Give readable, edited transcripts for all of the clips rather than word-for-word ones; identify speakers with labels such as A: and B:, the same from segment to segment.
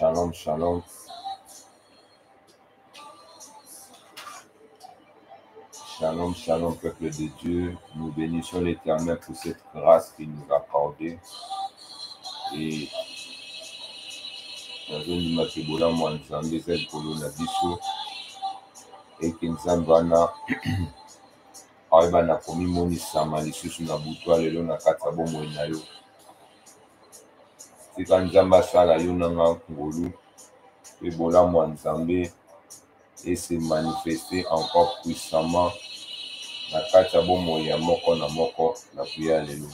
A: Shalom, shalom. Shalom, shalom, peuple de Dieu. Nous bénissons l'Éternel pour cette grâce qu'il nous a accordée. Et dans une makibola moi nzambe eza likolo na biso eke nzambe wana ayeba na komimonisama lisusu na butu lelo na kati ya bomoi na yo. Tika nzambe asala yo nanga ngolu mpe bolamu ya nzambe ese manifester encore puissamment na kati ya bomoi ya moko na moko na kuya lelo.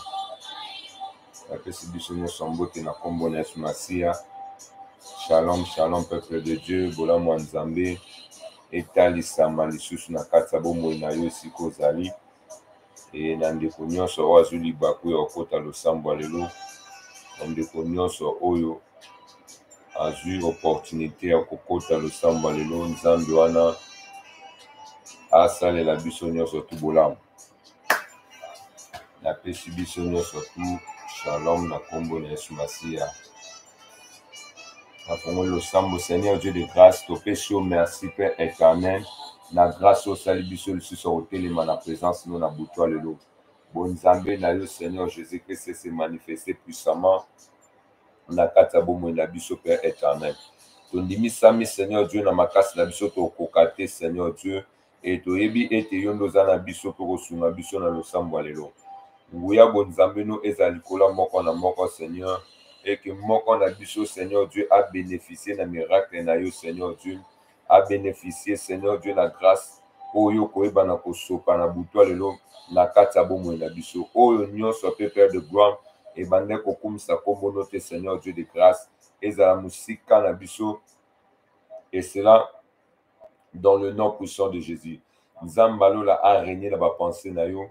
A: Napesi biso nyonso mbote na kombo na Yesu Masiya. Shalom, shalom, peuple de Dieu, bolamu ya nzambe etalisama lisusu na kati ya bomoi na yo esika ozali. E na ndeko nyonso oyo azwi libaku ya kokota losambo ya lelo, na ndeko nyonso oyo azwi opportunité ya kokota losambo ya lelo, nzambe wana asalela biso nyonso tu bolamu. Napesi biso nyonso tu shalom na kombo na Yesu Masiya. Afongoli losambo. Seigneur Dieu de grâce, topesi yo merci Père éternel na grâce osali biso lisusu kotelema na présence no na butu ya lelo. Bon nzambe na yo Seigneur Jésus-Christ se manifester puissamment na kati ya bomoi na biso Père éternel. Tondimisami Seigneur Dieu na makasi na biso tokoka te Seigneur Dieu, et toyebi ete yo nde oza na biso mpo kosunga biso na losambo ya lelo. Nguya bon nzambe no eza likolo moko na moko Seigneur, et que moko na biso Seigneur Dieu a bénéficié na miracle na yo Seigneur Dieu, a bénéficié Seigneur Dieu na grâce oyo koyeba na kosopa na butu ya lelo na kati ya bomoi na biso oyo nyonso mpe Père de gloire ebande kokumisa kombo no te Seigneur Dieu de grâce ezala mosika na biso, et cela dans le nom puissant de Jésus. Nzambe alola a régné na bapensée na yo,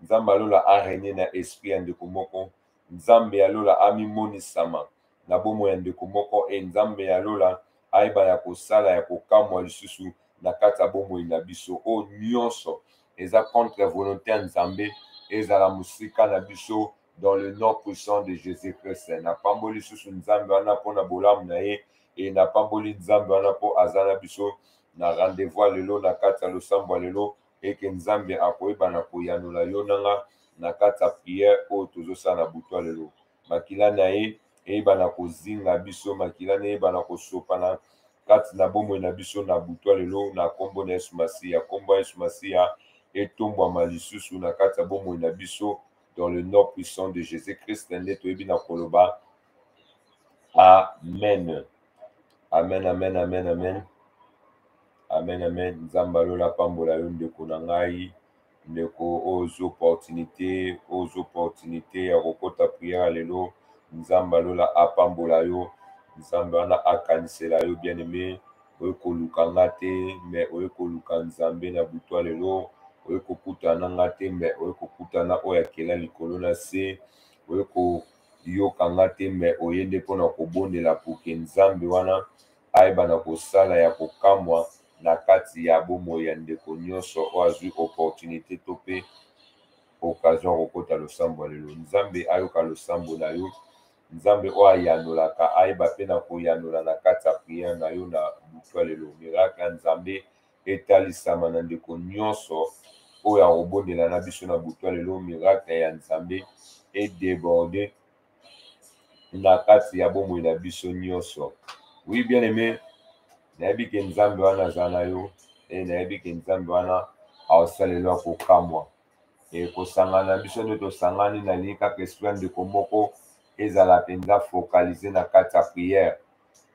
A: nzambe alola a régné na esprit ya ndeko moko, nzambe alola amimonisama na bomoi ya ndeko moko, e nzambe alola ayeba ya kosala ya kokamwa lisusu na kati ya bomoi na biso oyo nyonso eza contre volonté ya nzambe ezala mosika na biso dans le nom puissant de Jésus-Christ. Na pamboli lisusu nzambe wana mpo na bolamu na ye, e na pamboli nzambe wana mpo aza na biso na rendez-vous lelo na kati ya losambo lelo, eke nzambe akoyeba na koyanola yo nanga na kati ya prière oyo tozosala na butu lelo. Makila na ye eyeba na kozinga biso, makila na eyeba na kosopa na kati na bomoi na biso na butu lelo na kombo na Yesu Masiya. Kombo ya Yesu Masiya etombwama lisusu na kati ya bomoi na biso dans le nom puissant de Jésus-Christ nde toyebi na koloba amen. Amen, amen, amen, amen. Amen, amen. Nzambe alola pambola yo ndeko na ngai, ndeko ozo opportunité ya kokota prière lelo. Nzambe alola apambola yo, nzambe wana akanisela yo bien aimé, oyo koluka nga te mais oyo koluka nzambe na butu lelo, oyo kokutana nga te mais oyo kokutana oyo akela likolo na se, oyo koyoka nga te mais oye nde mpona kobondela poke nzambe wana ayeba na kosala ya kokamwa na kati ya bomoi ya ndeko nyonso oyo azwi opportunité to mpe occasion kokota losambo lelo. Nzambe ayoka losambo na yo, nzambe oyo ayanolaka ayeba mpe na koyanola na kati ya priere na yo na butu lelo. Miracle ya nzambe etalisama na ndeko nyonso oyo akobondela na biso na butu lelo. Miracle ya nzambe edéborde na kati ya bomoi na biso nyonso. Oui bien aimé, nayebi ke nzambe wana aza na yo, e nayebi ke nzambe wana aosalela kokamwa e kosangana biso nde tosangani na lingi kaka esprit ndeko moko ezala mpenza focaliser na kati ya prière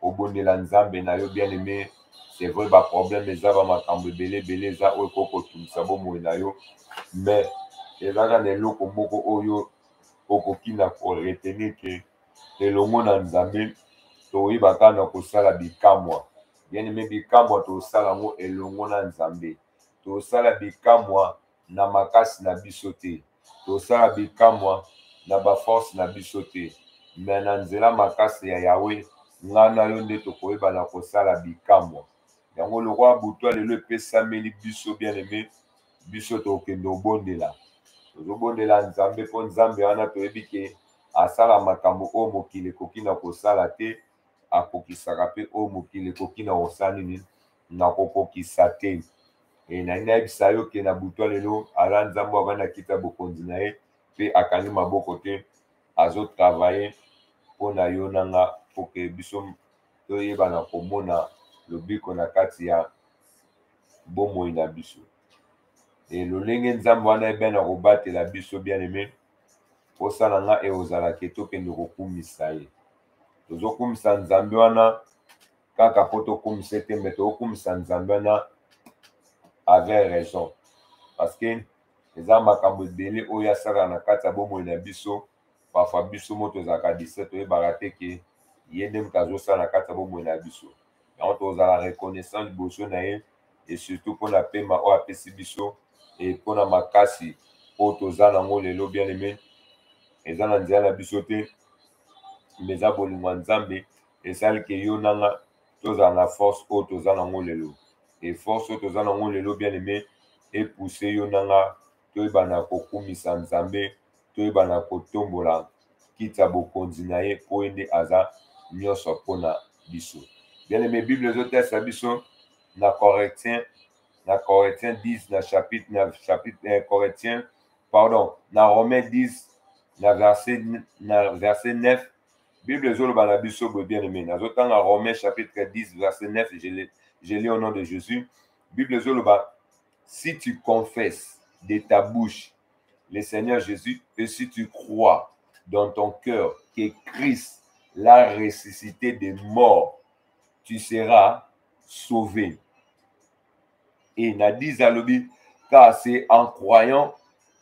A: obondela nzambe na yo bien aimé. C'est vrai baproblème eza bamakambo ebele eza oyo kokotumisa bomoi na yo, mais ezaka na eloko moko oyo okoki na koretenir ke elongo na nzambe toyebaka na kosala bikamwa. Bien aimé, bikamwa tosala yango elongo na nzambe, tosala bikamwa na makasi na biso te, tosala bikamwa na baforce na biso te, mais na nzela makasi ya Yawe nga na yo nde tokoyeba na kosala bikamwa yango. Lokwa butu lelo epesameli biso bien aimé, biso tokende obondela, tozobondela nzambe mpo nzambe wana toyebi ke asala makambo oyo mokili ekoki na kosala te, akokisaka mpe oyo mokili ekoki na kosala nini na kokokisa te. Nalingi nayebisa yo ke na butu lelo aza nzambe avandi na kiti ya bokonzi na ye mpe akangi maboko te, azotravaye mpo na yo na nga mpo ke biso toyebana komona lobiko na kati ya bomoi na biso. Lolenge nzambe wana ebena kobatela biso bien aimé, posala nga eozala ke tokende kokumisa ye. Tozokumisa nzambe wana kaka mpo tokumisa te, me tozokumisa nzambe wana avec raison, parce que eza makambo ebele oyo asalaka na kati ya bomoi na biso. Parfois biso mo tozalaka 17 toyebaka te ke ye nde moto azosala na kati ya bomoi na biso. Yango tozala reconnaissant liboso na ye, et surtout mpona pema oyo apesi biso e mpona makasi oyo toza nango lelo bien aimé. Eza na nzela na biso te, me eza bolingo ya nzambe esali ke yo nanga tozala na force oyo toza nango lelo. E force oyo toza nango lelo bien aimé epousse yo nanga toyebana kokumisa nzambe, toyebana kotombola kiti ya bokonzi na ye mpo ye nde aza nyonso mpona biso. Bien aimé, Bible ezotalisa biso na Corinthiens 10 na chapitre Corinthiens, pardon, na Romains 10 na verset 9. Bible ezoloba na biso boye bien aimé. Nazotanga Romains chapitre 10 verset 9, je lis au nom de Jésus. Bible ezoloba, si tu confesses de ta bouche le Seigneur Jésus et si tu crois dans ton cœur que Christ l'a ressuscité des morts, tu seras sauvé. Et n'a dit à l'objet, car c'est en croyant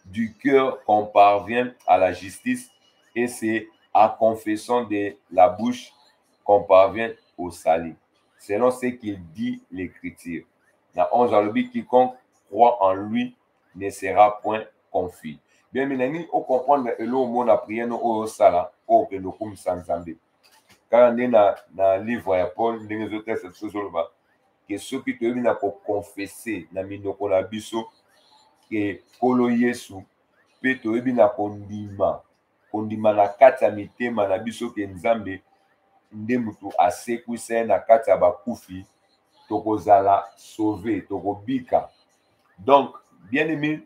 A: du cœur qu'on parvient à la justice et c'est en confessant de la bouche qu'on parvient au salut, selon ce qu'il dit l'Écriture. Dans 11 alobis, quiconque croit en lui ne sera point confus. Bien, mais on comprend que le mot na prière no au sala au que nous comme sans Nzambe. Car na livre ya Paul ndenge zote cette chose là que ceux qui te viennent pour confesser na minoko na biso que kolo Yesu pe to ebina kondima na kati ya mitema na biso ke Nzambe nde mutu asekwisa na kati ya bakufi tokozala sauvé, tokobika. Donc bien aimé,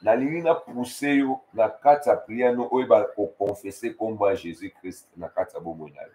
A: nalingi na pousser yo na kati ya prière no oyeba kokonfese kombo ya Jésus Christ na kati ya bomoi na yo,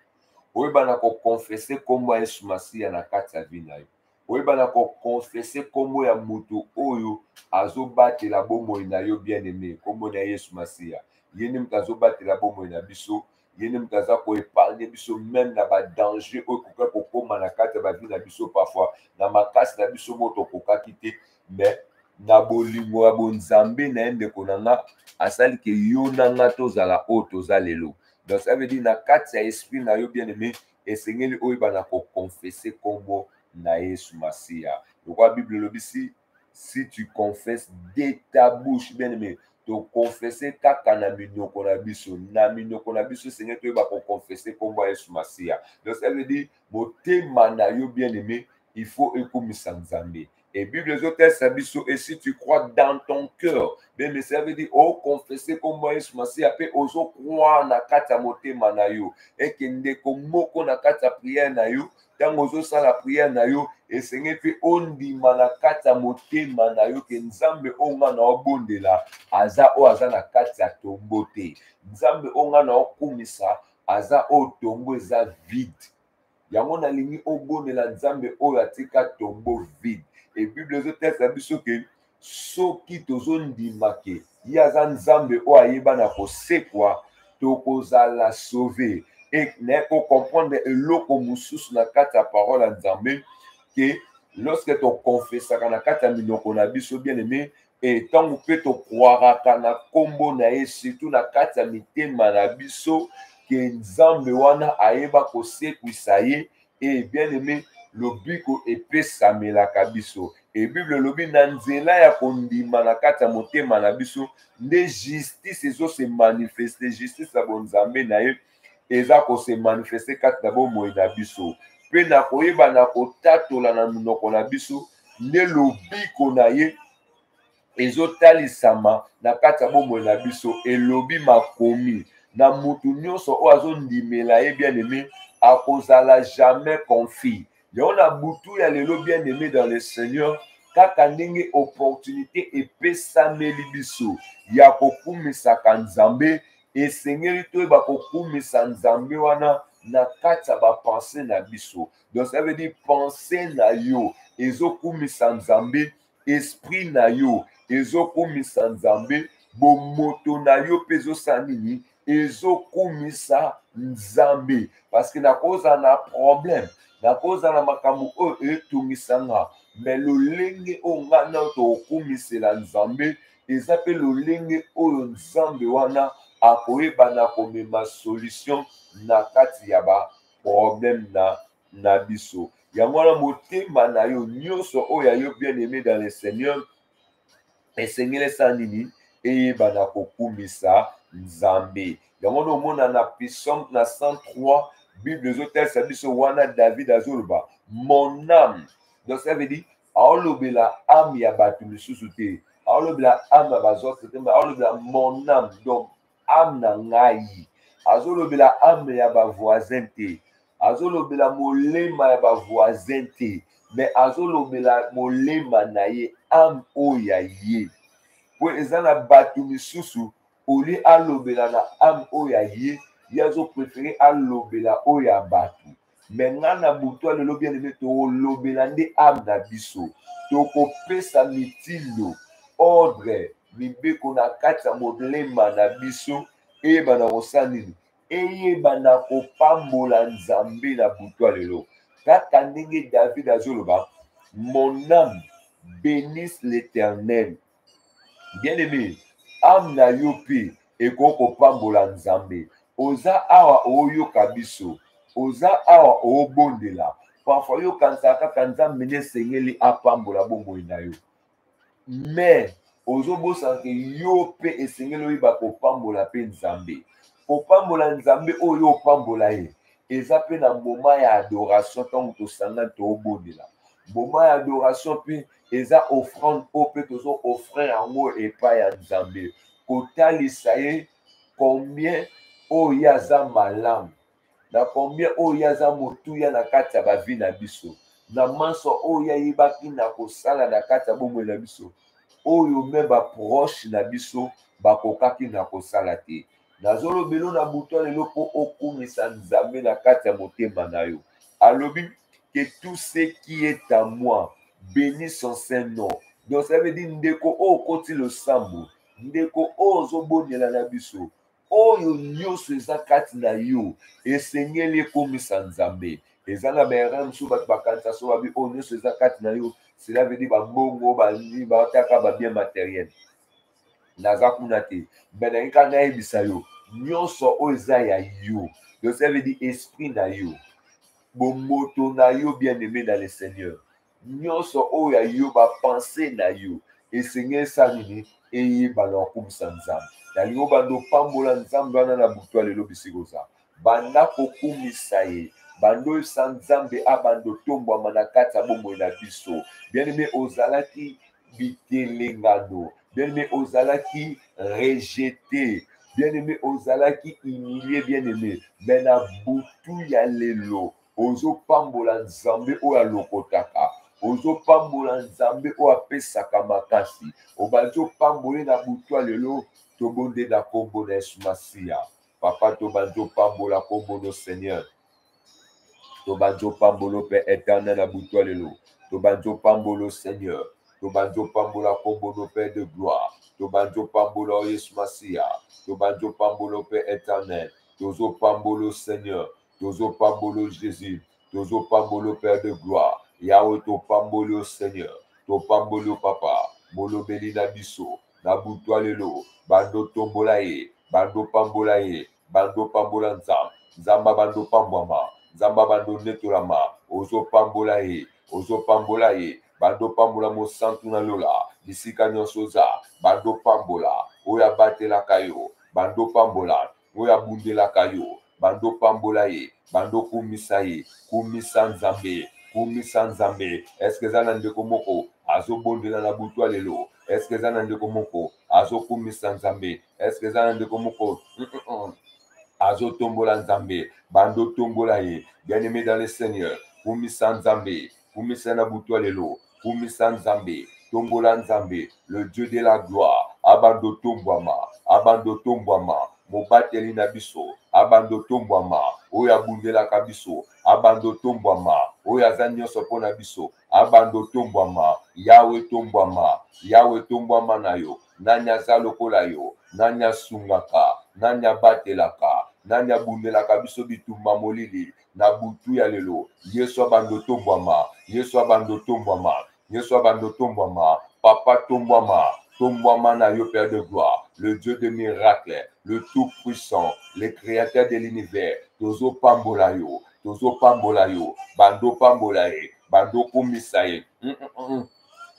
A: oyeba na kokonfese kombo ya Yesu Masiya na kati ya vie na yo, oyeba na kokonfese kombo ya mutu oyo azobatela bomoi na yo bien aimé, kombo na Yesu Masiya. Ye nde mutu azobatela bomoi na biso, ye nde mutu aza koepargne biso même na badanger oyo koka kokoma na kati ya bavie na biso, parfois na makasi na biso mo tokokaki te, mais na bolingo ya bonzambe na ye ndeko na nga asali ke yo na nga tozala oyo toza lelo. Donc ça veut dire na kati ya esprit na yo bien aimé esengeli oyeba na kokonfese kombo na Yesu Masiya. Lokwa Bible lobi si tu confesses de ta bouche bien aimé, to confesser kaka na minoko na biso seigneur toyeba kokonfese kombo ya Yesu Masiya. Donc ça veut dire motema na yo bien aimé il faut ekomisa Nzambe. Et Bible ezotalisa biso, et si tu crois dans ton cœur, bien, mais ça veut dire, oh, confesser comme moi, Yesu Masiya, pe ozo croire na kati ya motema na yo, et que ndeko moko na kati ya prière na yo, tango ozo sala prière na yo, et Seigneur pe ondima na kati ya motema na yo, ke Nzambe onga na obondela, aza o aza na kati ya tombo te. Nzambe onga na okumisa, aza o tombo eza vide. Yango nalingi obondela Nzambe oyo atika tombo vide. Et Bible ezotalisa biso ke soki tozondima ke ye aza Nzambe oyo ayeba na kosekwa tokozala sauvé. Et naye kocomprendre eloko mosusu na kati ya parole ya Nzambe ke lorsque tokonfesaka na kati ya minoko na biso bien aimé, et ntango mpe tokroiraka na kombo na ye surtout na kati ya mitema na biso ke Nzambe wana ayeba kosekwisa ye, et bien aimé lobiko epesamelaka biso. Et Bible lobi na nzela ya kondima na kati ya motema na biso nde justice ezo se manifeste, justice ya bonzambe na ye eza ko se manifeste kati ya bomoi na biso, pe na koyeba na kotatola na minoko na biso nde lobiko na ye ezotalisama na kati ya bomoi na biso. Elobi makomi na mutu nyonso oyo azondimela ye bien-aimé akozala jamais confit. Yango na butu ya lelo bien-aimé dans le Seigneur, kaka ndenge opportunité epesameli biso ya kokumisaka Nzambe, esengeli toyeba kokumisa Nzambe wana na kati ya bapense na biso. Donc ça veut dire pensée na yo ezokumisa Nzambe, esprit na yo ezokumisa Nzambe, bomoto na yo mpe ezosala nini, ezokumisa Nzambe. Parce que nakozala na problème, nakozala na makambo oyo etungisanga, mais lolenge oyo nga na tokumisela Nzambe eza mpe lolenge oyo Nzambe wana akoyeba na komema solution na kati ya baproblème na biso. Yango wana motema na yo nyonso oyo ya yo bien-aimé dans le Seigneur esengeli esala nini, eyeba na kokumisa Nzambe. Yango nomona na Psaume na 103 Bible ezotalisa biso wana David azoloba mon âme. Donc ça veut dire aolobela âme ya bato misusu te, aolobela âme ya bazote te, mais aolobela mon âme. Donc âme na ngai, azolobela âme ya bavoisin te, azolobela molema ya bavoisin te, mais azolobela molema na ye, âme oyo ya ye. Po eza na bato misusu oli alobela na âme oyo ya ye, ye azoprefere alobela oyo ya bato. Mais nga na butu ya lelo bien-aimé tolobela nde âme na biso, tokopesa mitindo ordre mibeko na kati ya molema na biso, eyeba na kosala nini, eyeba na kopambola Nzambe na butu ya lelo. Kaka ndenge David azoloba mon âme bénisse l'Éternel. Bien-aimé, âme na yo mpe ekoki kopambola Nzambe. Oza awa oyoka biso, oza awa obondela, parfois yo kansaka kaka Nzambe nde esengeli apambola bomoi na yo, mais ozobosaka yo mpe esengeli oyeba kopambola mpe Nzambe. Kopambola Nzambe oyo opambola ye eza mpe na moment ya adoration ntango tosangani toobondela. Moment ya adoration mpe eza offrande oyo mpe tozo offre yango epai ya Nzambe, kotalisa ye combien oyo ye aza malamu, na combien oyo ye aza motuya na kati ya bavi na biso, na manso oyo ayebaki na kosala na kati ya bomoi na biso, oyo me baproche na biso bakokaki na kosala te. Nazolobelo na butu lelo mpo okumisa Nzambe na kati ya motema na yo. Alobi que tout ce qui est à moi bénisse son saint nom. Donc ça veut dire ndeko oyo okoti losambo, ndeko oyo ozobondela na biso, oyo nyonso eza kati na yo esengeli ekomisa Nzambe. Eza na baerreur mosusu bato bakanisa so babi oyo nyonso eza kati na yo, cela veut dire bambongo balingi bataka babien matériel. Naza kuna te, mais nangi kaka nayebisa yo nyonso oyo eza ya yo. Donc ça veut dire esprit na yo, bomoto na yo bien-aimé dans le Seigneur, nyonso oyo ya yo bapense na yo esengeli esala nini, eyeba na kokumisa Nzambe. Nalingi obanda opambola Nzambe wana na butu ya lelo bisika oza, banda kokumisa ye, banda oyebisa Nzambe abanda otombwama na kati ya bomoi na biso. Bien-aimé ozalaki bitelengano, bien-aimé ozalaki rejeté, bien-aimé ozalaki humilié, bien-aimé, mais na butu ya lelo ozopambola Nzambe oyo alokotaka, ozopambola Nzambe oyo apesaka makasi, obandi opambola na butu ya lelo. Tobonde na kombo na Yesu Masiya. Papa tobandi opambola kombo no Seigneur, tobandi opambola Père éternel na butu ya lelo, tobandi opambola Seigneur, tobandi opambola kombo no Père de gloire, tobandi opambola Yesu Masiya, tobandi opambola Père éternel, tozopambola Seigneur, tozopambola Jésus, tozopambola Père de gloire, Yahweh topambola Seigneur, topambola Papa, molobeli na biso na butu ya lelo, bando tombola ye, bando pambola ye, bando pambola Nzambe, Nzamba bando pambwama, Nzamba bando netolama, ozopambola ye, ozopambola ye, bando pambola mosantu na lola, bisika nyonso oza, bando pambola, oyo abatelaka yo, bando pambola, oyo abundelaka yo, bando pambola ye, bando kumisa ye, kumisa Nzambe, kumisa Nzambe. Eske eza na ndeko moko azobondela na butu ya lelo? Eske eza na ndeko moko azokumisa Nzambe? Eske eza na ndeko moko Azotombola Nzambe, Bando Tombola ye, bien-aimé dans le Seigneur, Kumisa Nzambe, Kumisa Nabutua Lelo, Kumisa Nzambe, Tombola Nzambe, le Dieu de la gloire, Abando Tombwama, Abando Tombwama, Mobateli Nabiso, Abando Tombwama, Oya Bundela Kabiso, Abando Tombwama, Oya Zanyo Sopona Biso, Abando Tombwama, Yahweh Tombwama, Yahweh Tombwama Nayo, Nanya Zalokola yo, Nanya Sungaka, Nanya Batelaka, Nanya Bundelaka biso bitumba molili, na butu ya lelo, Yesu abando tombwama, Yesu abando tombwama, Yesu abando tombwama, Papa tombwama, tombwama na yo Père de gloire, le Dieu de miracles, le tout-puissant, le créateur de l'univers, tozo pambola yo, bando pambola ye, bando kumisa ye,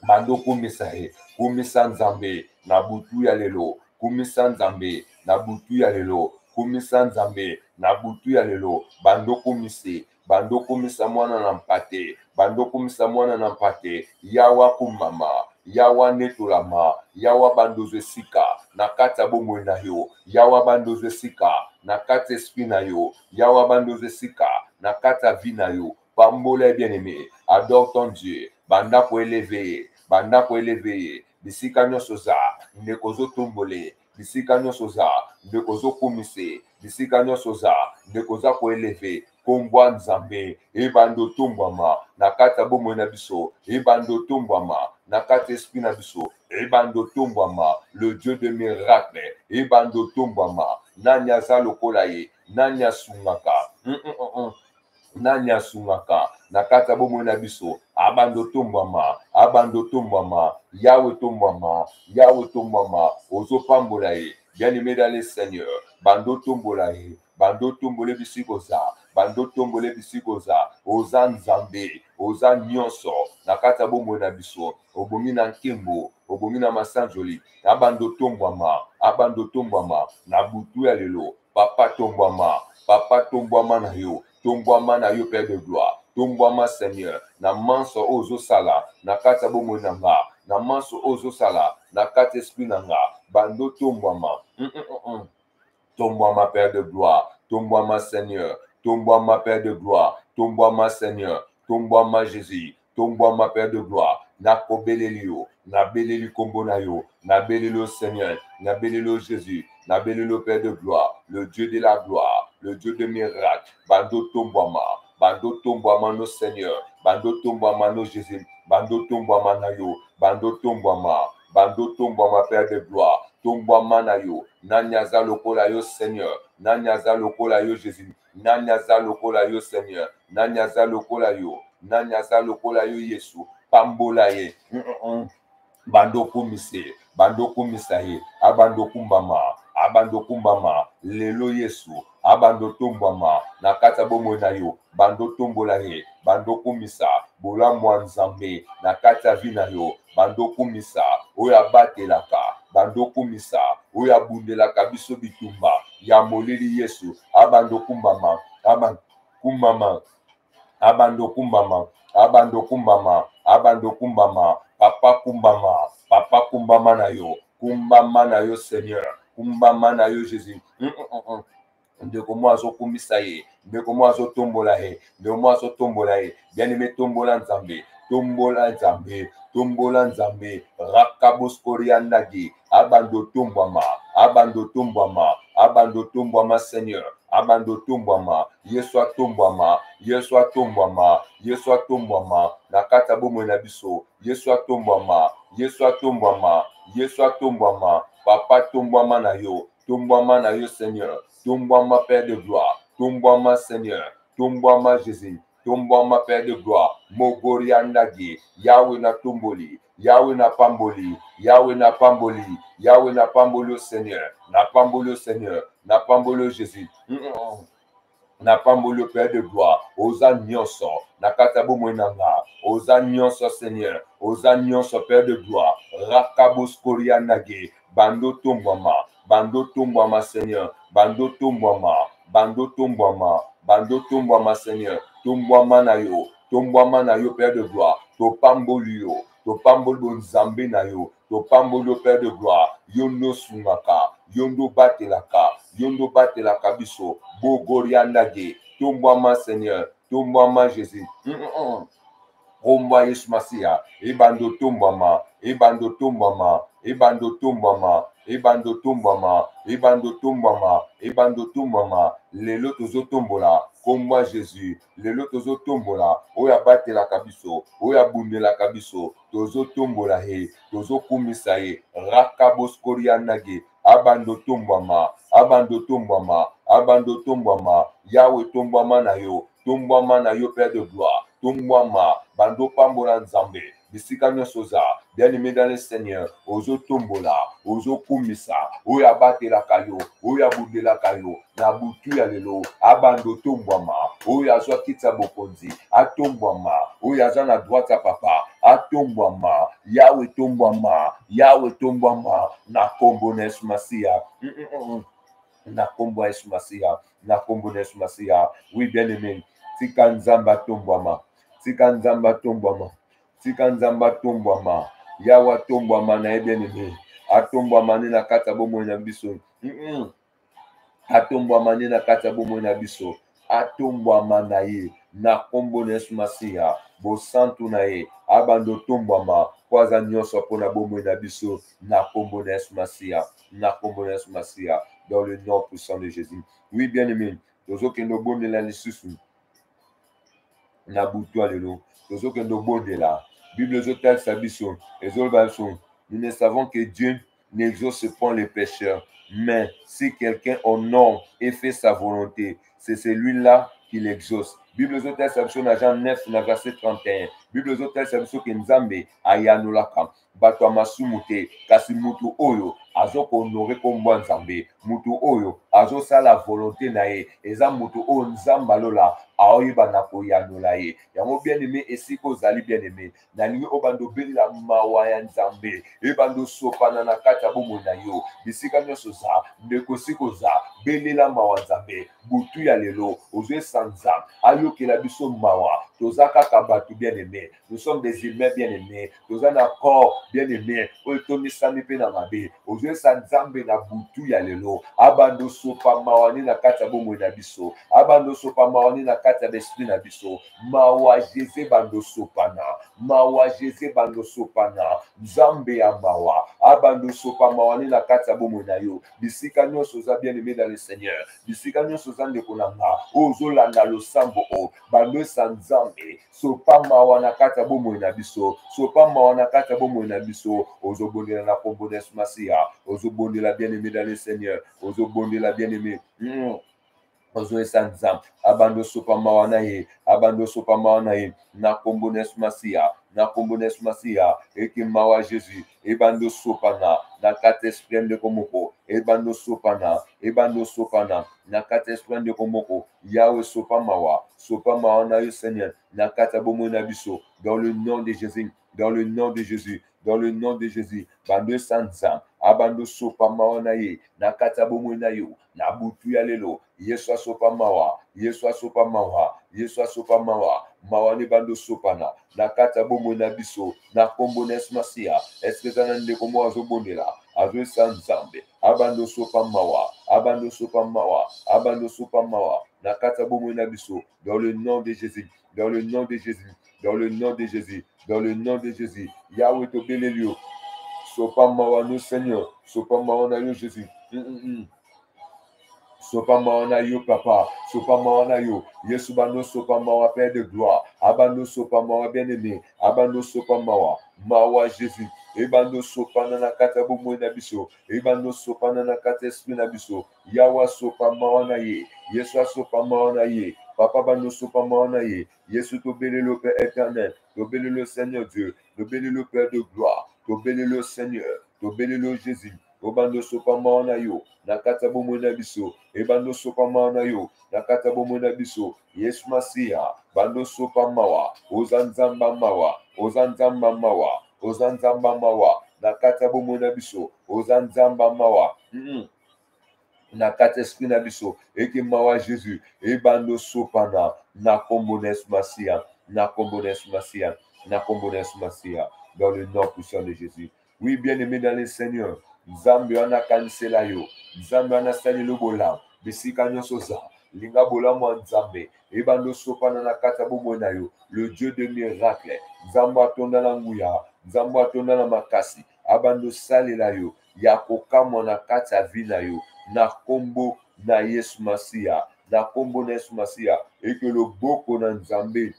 A: bando kumisa ye, kumisa Nzambe, na butu ya lelo, kumisa Nzambe, na butu ya lelo, kumisa Nzambe, na butu ya lelo, bando kumise, bando kumisa mwana na mpate, bando kumisa mwana na mpate, yawa kumama, yawa netolama, yawa bandozo esika, na kati ya bomoi na yo, yawa bandozo esika, na kati esprit na yo, yawa bandozo esika, na kati ya vie na yo, pambola bien-aimé, adore ton Dieu, banda po élever, banda po élever, bisika nyonso za, ndekozo tombole, bisika nyonso za, ndekozo kumise, bisika nyonso za, ndekoza ko élever, kombwa Nzambe, ebando tombwama, na kati ya bomoi na biso, ebando tombwama, na kati esprit na biso, ebando tombwama, le Dieu de miracle, ebando tombwama, nanya za lokola ye, nanya sungaka, nanya sungaka, na kati ya bomoi na biso, abando tombwama, abando tombwama, Yahweh tombwama, Yahweh tombwama, ozo pambola ye, bien-aimé dans le Seigneur, bando tombola ye, bando tombole bisikoza, bando tombole bisikoza, oza Nzambe, oza nyonso, na kati ya bomoi na biso, obomi na nkembo, obomi na masanjoli, abando tombwama, na butu ya lelo, papa tombwama na yo, tombwama na yo Père de gloire, tombwama Seigneur, na manso ozo sala, na kati ya bomoi na nga, na manso ozo sala, na kati esprit na nga, bando tombwama, tombwama Père de gloire, tombwama Seigneur, tombwama Père de gloire, tombwama Seigneur, tombwama Jésus, tombwama Père de gloire, na kobeleli yo, na beleli kombo na yo, na beleli Seigneur, na beleli Jésus, na beleli Père de gloire, le Dieu de la gloire, le Dieu de miracle, bando tombwama no Seigneur, bando tombwama no Jésus, bando tombwama na yo, bando tombwama Père de gloire, tombwama na yo, nanyaza lokola yo Seigneur, nanyaza lokola yo Jésus, nanyaza lokola yo Seigneur, nanyaza lokola yo, nanyaza lokola yo Yesu, pambola ye, bando kumisa ye, abando kumbama, lelo Yesu, abando tombwama, na kati ya bomoi na yo, bando tombola ye, bando kumisa, bolamwa Nzambe, na kati ya vi na yo, bando kumisa, oyo abatelaka, bando kumisa, oyo abundelaka biso bitumba, ya molili Yesu, abando kumbama, abando kumbama, papa kumbama na yo Seigneur, kumbama na yo Jésus, ndeko mo azokumbisa ye, ndeko mo azotombola ye, ndeko mo azotombola ye, bien-aimé tombola Nzambe, rakaboskoriandagi, abando tombwama Seigneur, abando tombwama, Yesu atombwama, na kati ya bomoi na biso, Yesu atombwama, papa tombwama na yo Seigneur, tombwama Père de gloire, tombwama Seigneur, tombwama Jésus, tombwama Père de gloire, mogoriandagi, Yahweh na tomboli, Yahweh na pamboli au Seigneur, na pamboli au Seigneur, na pamboli au Jésus, na pamboli au Père de gloire, oza nyonso, na kati ya bomoi na nga, oza nyonso Seigneur, oza nyonso Père de gloire, rakaboskoriandagi, bando tombwama Seigneur, bando tombwama Seigneur, tombwama na yo Père de gloire, topamboli Nzambe na yo, topamboli yo Père de gloire, yondo sungaka, yondo batelaka, yondo bate la kabiso, bogoriandage, tombwama Seigneur, tombwama Jésus. Omba Yesu Masia, ebando tombama, ebando tombama, ebando tombama, ebando tombama, ebando tombama, ebando tombama, lelo tozo tombola, komba Jésus, lelo tozo tombola, oya bate la kabiso, oya bunde la kabiso, tozo tombola he, tozo kumisa he, rakabos korianage, abando tombama, abando tombama, abando tombama, Yahweh tombama na yo, Père de gloire. Tombwama, bando pambola nzambe, bisika nyonso za, bien-aimé dans le Seigneur, ozo tombola, ozo kumisa, oya batelaka yo, oya budelaka yo, na butu ya lelo, abando tombwama, oya azwa kiti ya bokonzi, atombwama, oya aza na droite ya papa, atombwama, Yahweh tombwama, na kombo na Yesu Masiya, na kombo ya Yesu Masiya, na kombo na Yesu Masiya, oui bien-aimé, tika nzamba tombwama, tika nzamba tombwama, tika nzamba tombwama, Yawa tombwama na ye bien-aimé, atombwama ne na kati ya bomoi na biso, atombwama ne na kati ya bomoi na biso, atombwama na ye, na kombo na Yesu Masiya, bosantu na ye, abando tombwama, kwa aza nyonso mpona bomoi na biso, na kombo na Yesu Masiya, na kombo na Yesu Masiya, dans le nom puissant de Jésus. Oui, bien-aimé, tozokende obondela lisusu na butu ya lelo, tozokende obondela. Bible ezotalisa biso, ezoloba biso, nous ne savons que Dieu n'exauce point les pécheurs, mais si quelqu'un honore et fait sa volonté, c'est celui-là qui l'exauce. Bible ezotalisa biso na Jean 9 na verset 31. Bible ezotalisa biso ke Nzambe ayanolaka bato ya masumu te, kasi mutu oyo azokohonore kombo Nzambe, mutu oyo azosala volonté na ye, eza mutu oyo Nzambe alola aoyeba na koyanola ye. Yango bien-aimé, esika ozali bien-aimé, nalingi obando belela mawa ya Nzambe, ebando sopana na kati ya bomoi na yo, bisika nyonso za, ndeko sika oza, belela mawa Nzambe, butu ya lelo, ozwesa Nzambe, ayokela biso mawa, toza kaka bato bien-aimé, nous sommes des humains bien-aimés, toza na corps bien-aimé, oyo tomisami mpe na mabe, ozwesa Nzambe na butu ya lelo, abando sopa mawa ne na kati ya bomoi na biso, abando sopa mawa ne na kati ya besprit na biso, mawa Jésus bando sopana, mawa Jésus bando sopana, Nzambe ya mawa, abando sopa mawa ne na kati ya bomoi na yo, bisika nyonso oza bien-aimé dans le Seigneur, bisika nyonso oza ndeko na nga, ozolanda losambo o, bando esa Nzambe, sopa mawa na kati ya bomoi na biso, sopa mawa na kati ya bomoi na biso, ozobondela na kombo na Yesu Masiya, ozobondela bien-aimé dans le Seigneur, ozobondela bien-aimé, ozoyesa Nzambe, abando sopa mawa na ye, abando sopa mawa na ye, na kombo na Yesu Masiya, na kombo na Yesu Masiya, eke mawa Jésus, ebando sopana, na kati esprit ndeko moko, ebando sopana, na kati esprit ndeko moko, Yahweh sopa mawa na yo Seigneur, na kati ya bomoi na biso, dans le nom de Jésus, dans le nom de Jésus, dans le nom de Jésus, bando sanza, abando sopa mawa na ye, na kati ya bomoi na yo, na butu ya lelo, Yesu asopa mawa, Yesu asopa mawa, Yesu asopa mawa, mawa ne bando sopana, na kati ya bomoi na biso, na kombo na Yesu Masiya, eske zana ndeko mo azobondela, azoyesa Nzambe, abando sopa mawa, abando sopa mawa, abando sopa mawa, na kati ya bomoi na biso, dans le nom de Jésus, dans le nom de Jésus, dans le nom de Jésus, dans le nom de Jésus, Yahweh tobelelio, sopa mawa no Seigneur, sopa mawa na yo Jésus, sopa mawa na yo papa, sopa mawa na yo, Yesu bando sopa mawa Père de gloire, abando sopa mawa bien-aimé, abando sopa mawa, mawa Jésus, ebando sopa na kati ya bomoi na biso, ebando sopa na kati esprit na biso, Yawa sopa mawa na ye, Yesu asopa mawa na ye, papa bando sopa mawa na ye, Yesu tobelelo Père éternel, tobelelo Seigneur Dieu, tobelelo Père de gloire, tobelelo Seigneur, tobelelo Jésus, obando sopa mawa na yo, na kati ya bomoi na biso, ebando sopa mawa na yo, na kati ya bomoi na biso, Yesu Masiya, bando sopa mawa, oza Nzamba mawa, oza Nzamba mawa, oza Nzamba mawa, na kati ya bomoi na biso, oza Nzamba mawa, na kati esprit na biso, eke mawa Jésus, ebando sopana, na kombo na Yesu Masiya, na kombo na Yesu Masiya, na kombo na Yesu Masiya, dans le nom puissant de Jésus. Oui, bien-aimé dans le Seigneur, nzambe wana akanisela yo, nzambe wana asali lo bolamu bisika nyonso za linga bolamu ya nzambe eyeba sopana na kati ya bomoi na yo. Le Dieu de miracle, nzambe atonda na nguya, nzambe atonda na makasi abanda osalela yo ya kokamwa na kati ya vi na yo na kombo na Yesu Masiya, na kombo na Yesu Masiya. Eke loboko na nzambe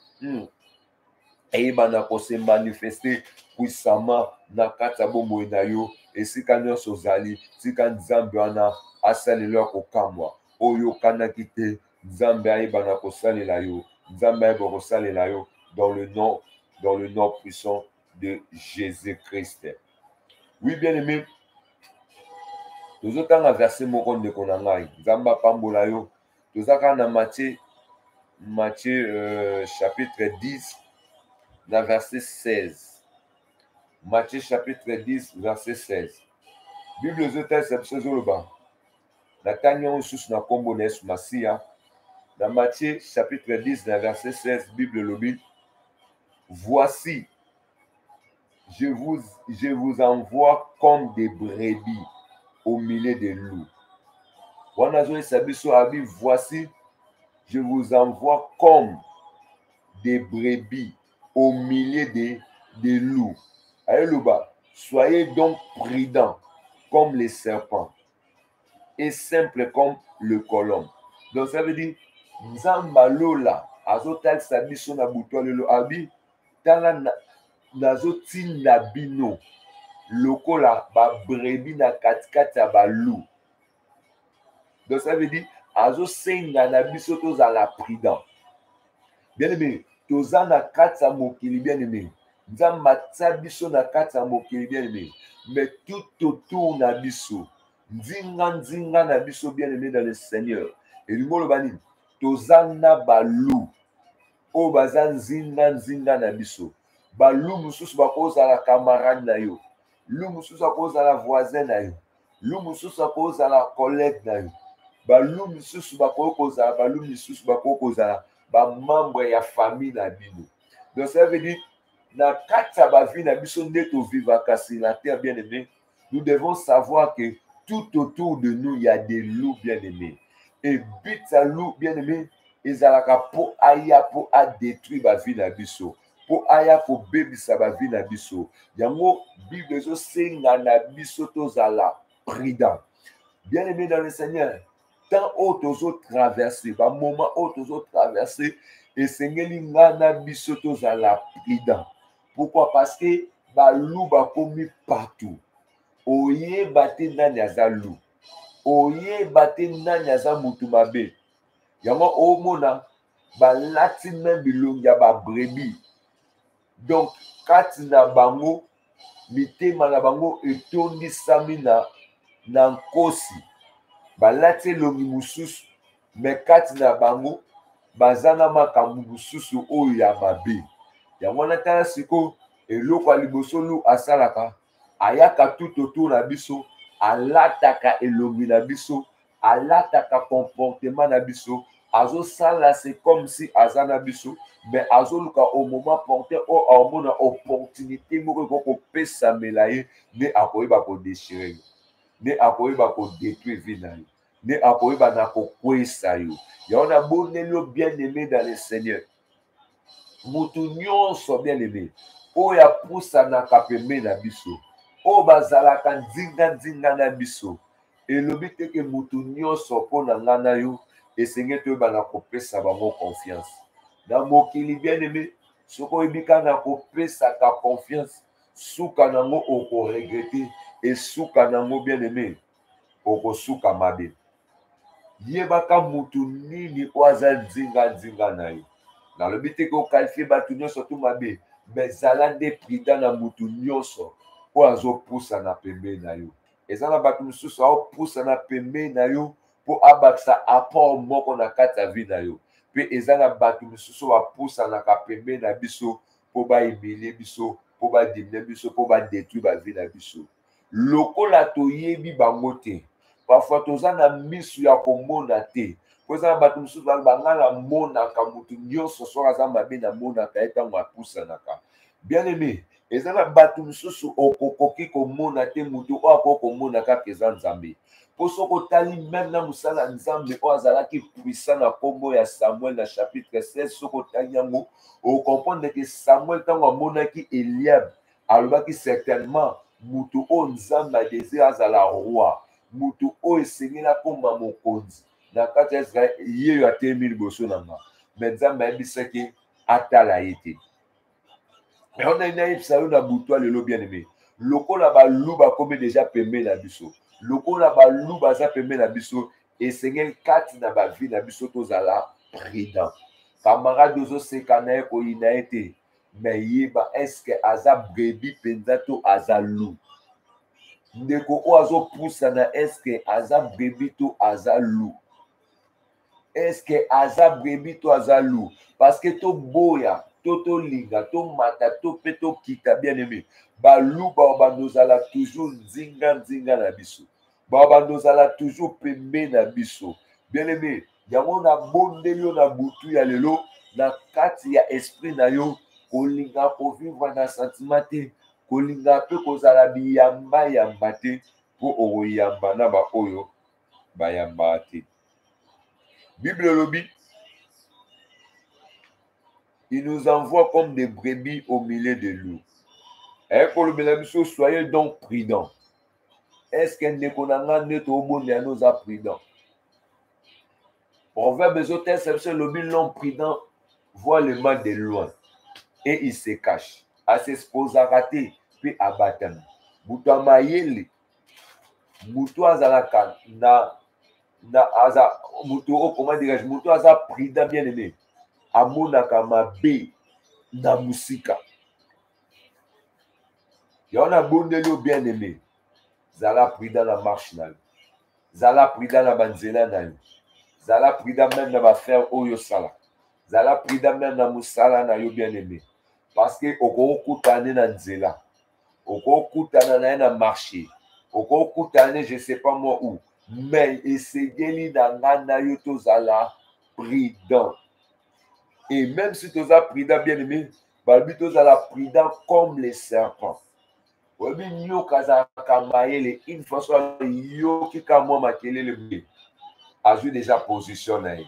A: eyeba na kose manifeste puissamment na kati ya bomoi na yo esika nyonso ozali. Tika nzambe wana asalela ya kokamwa oyo okanaki te, nzambe ayeba na kosalela yo, nzambe ayeba kosalela yo dans le nom puissant de Jésus-Christ. Oui, bien aimé, tozotanga verset moko ndeko na ngai, nzambe apambola yo. Tozaka na Matthieu chapitre 10 na verset 16. Matthieu chapitre 10 verset 16. Bible ezotesa biso ezoloba na tangi yango lisusu na kombo na Yesu Masiya. Dans Matthieu chapitre 10 na verset 16, Bible lobi, voici, je vous envoie comme des brebis au milieu des loups. Voici, je vous envoie comme des brebis au milieu des loups. Alléluia. Soyez donc prudents comme les serpents et simples comme le colombe. Donc ça veut dire, nzamba lola azotalisa biso na butu lelo abi tala nazotinda bino lokola babrebi na katikati ya balou. Donc ça veut dire azosenga na biso tozala prudent. Bien aimé, toza na kati ya mokili bien aimé, nzamba atia biso na kati ya mokili bien aimé, mais tout autour na biso nzinga na biso bien aimé dans le Seigneur. Et du mot bani tozana balou o baza nzinga na biso. Balou mususu bakozala camarade na yo, lu mususu akozala voisin na yo, lu mususu akozala collègue na yo, balou mususu bakozala balou mususu bakozala ba membre ya famille na bino. Donc ça veut dire na kati ya ba vie na biso nde to vivaka sur la terre bien aimé, nous devons savoir que tout autour de nous il y a des loups bien aimés. Et but à loup bien aimé ezalaka po aya po a détruire ba vie na biso, po aya po bebisa ba vie na biso. Yango Bible zo senga na biso tozala prudent. Bien aimé dans le Seigneur, tant autres traverser, ba moment autres traverser et sengeli ngana biso tozala prudent. Pourquoi? Parce que ba loup ba komi partout. Oye bate nani aza loup, oye bate nani aza mutu mabe. Yango omona balati même bilongi ya ba brebis. Donc kati na bango mitema na bango etondisami na nkosi, balati elongi mosusu me kati na bango baza na makambo mosusu oyo ya mabe. Yango wana tala siko eloko ya liboso lu asalaka, ayaka tout autour na biso, alataka elongi na biso, alataka comportement na biso, azosala c'est comme si aza na biso, mais azoluka au moment porté o amona opportunité moko kopesamela ye nde akoyeba kodéchire yo, nde akoyeba kodétruire vie na yo, nde akoyeba na kokwesa yo. Yango na bondeli bien aimé dans le Seigneur, mutu nyonso bien aimé oyo apusanaka pembeni na biso, oyo bazalaka nzinga na biso, elobi te ke mutu nyonso mpo na ngai na yo esengeli toyeba na kopesa bango confiance. Na mokili bien aimé, soki oyebi kaka na kopesaka confiance, suka nango okoregrete, esuka nango bien aimé okosuka mabe. Yebaka mutu nini oyo aza nzinga na yo. Nalobi te ke okalifie bato nyonso tu mabe, me zala nde prudent na mutu nyonso oyo azopusana pembeni na yo. Eza na bato mosusu aopusana pembeni na yo mpo abakisa apport moko na kati ya vie na yo, mpe eza na bato mosusu bapusanaka pembeni na biso mpo bahumilie biso, mpo badimine biso, mpo badétruire bavie na biso. Lokola toyebi bango te, parfois toza na misu ya komona te, mpo eza na bato mosusu banga na monaka mutu nyonso soki aza mabe na monaka ye ntango apusanaka. Bien aimé, ezala bato mosusu okokoki komona te mutu oyo akoki komona kaka eza nzambe. Po soki otali même na mosala nzambe oyo azalaki puissant na kombo ya Samuel na chapitre 16, soki otali yango okomprendre ke Samuel ntango amonaki Eliab alobaki certainement mutu oyo nzambe adésire azala roi, mutu oyo esengeli akoma mokonzi na kati ya Israel, ye oyo atelemi liboso na nga. Me nzambe ayebisaki atala ye te. On a nayebisa yo na butu lelo bien aimé, lokola balu bakomi déjà pembeni na biso, lokola balu baza pembeni na biso, esengeli kati na bavi na biso tozala prudent. Camarade ozoseka na ye koyina ye te, me yeba eske aza brebis mpenza to aza loup. Ndeko oyo azopusana eske aza brebis to aza loup. Eske aza brebis to aza loup. Parce que to boya, to linga, to mata, to pe to kita bien aimé. Ba loup ba bandozala toujours nzinga na biso. Ba bandozala toujours pembe na biso. Bien aimé, yango na bondeli yo na butu ya lelo na kati ya esprit na yo kolinga kovivre na sentiment te, kolinga pe kozala biyamba yamba te po okoyamba na ba oyo bayamba te. Bible lobi, il nous envoie comme des brebis au milieu de loups. Et pour le soyez donc prudents. Est-ce qu'un déconangant n'est au monde et nous a prudents? Proverbe Zotel, c'est l'homme prudent voit le mal de loin et il se cache. À s'exposer à rater, puis à battre. Moutou mayele, moutou azalaka na aza moutou, comment dirais-je, moutou aza prudent bien aimé. Amonaka mabe na musika. Y'en a bondeli bien aimé. Zala prudent la marche na yo. Zala prudent la banzela na yo. Zala prudent même na ba faire oyo sala. Zala prudent même na musala na yo bien aimé. Parce que okokutane na nzela. Okokutana na na marché. Okokutane je sais pas moi où. Mais esengeli na ngana yo to zala prudent. Et même si tu es prudent, bien aimé, tu es prudent comme les serpents. Une façon, yo qui moi maquillé le blé. Ajoute déjà positionné.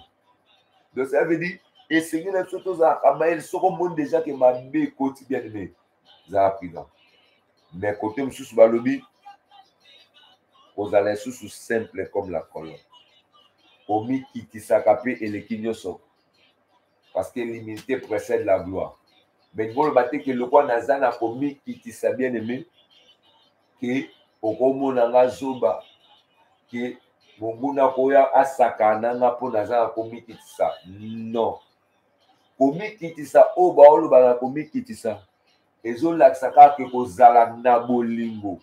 A: Donc ça veut dire, essayer de se faire amayer, ce qu'on montre déjà que ma bé quotidien aimé. Ça prudent. Mais côté monsieur Subalobi, aux allez sous simple comme la colonne. Omi qui s'accapé et les kinyoso. Parce que l'humilité précède la gloire. Mais vous le battez que le roi Nazan a commis qui s'est bien aimé, que au Romo Nanga Zoba, que Monguna Koya a Sakananga pour Nazan a commis qui ça. Non. Commis qui ça, oh, bah, on a commis qui ça. Et zo l'aksaka que Kozala Nabolingo.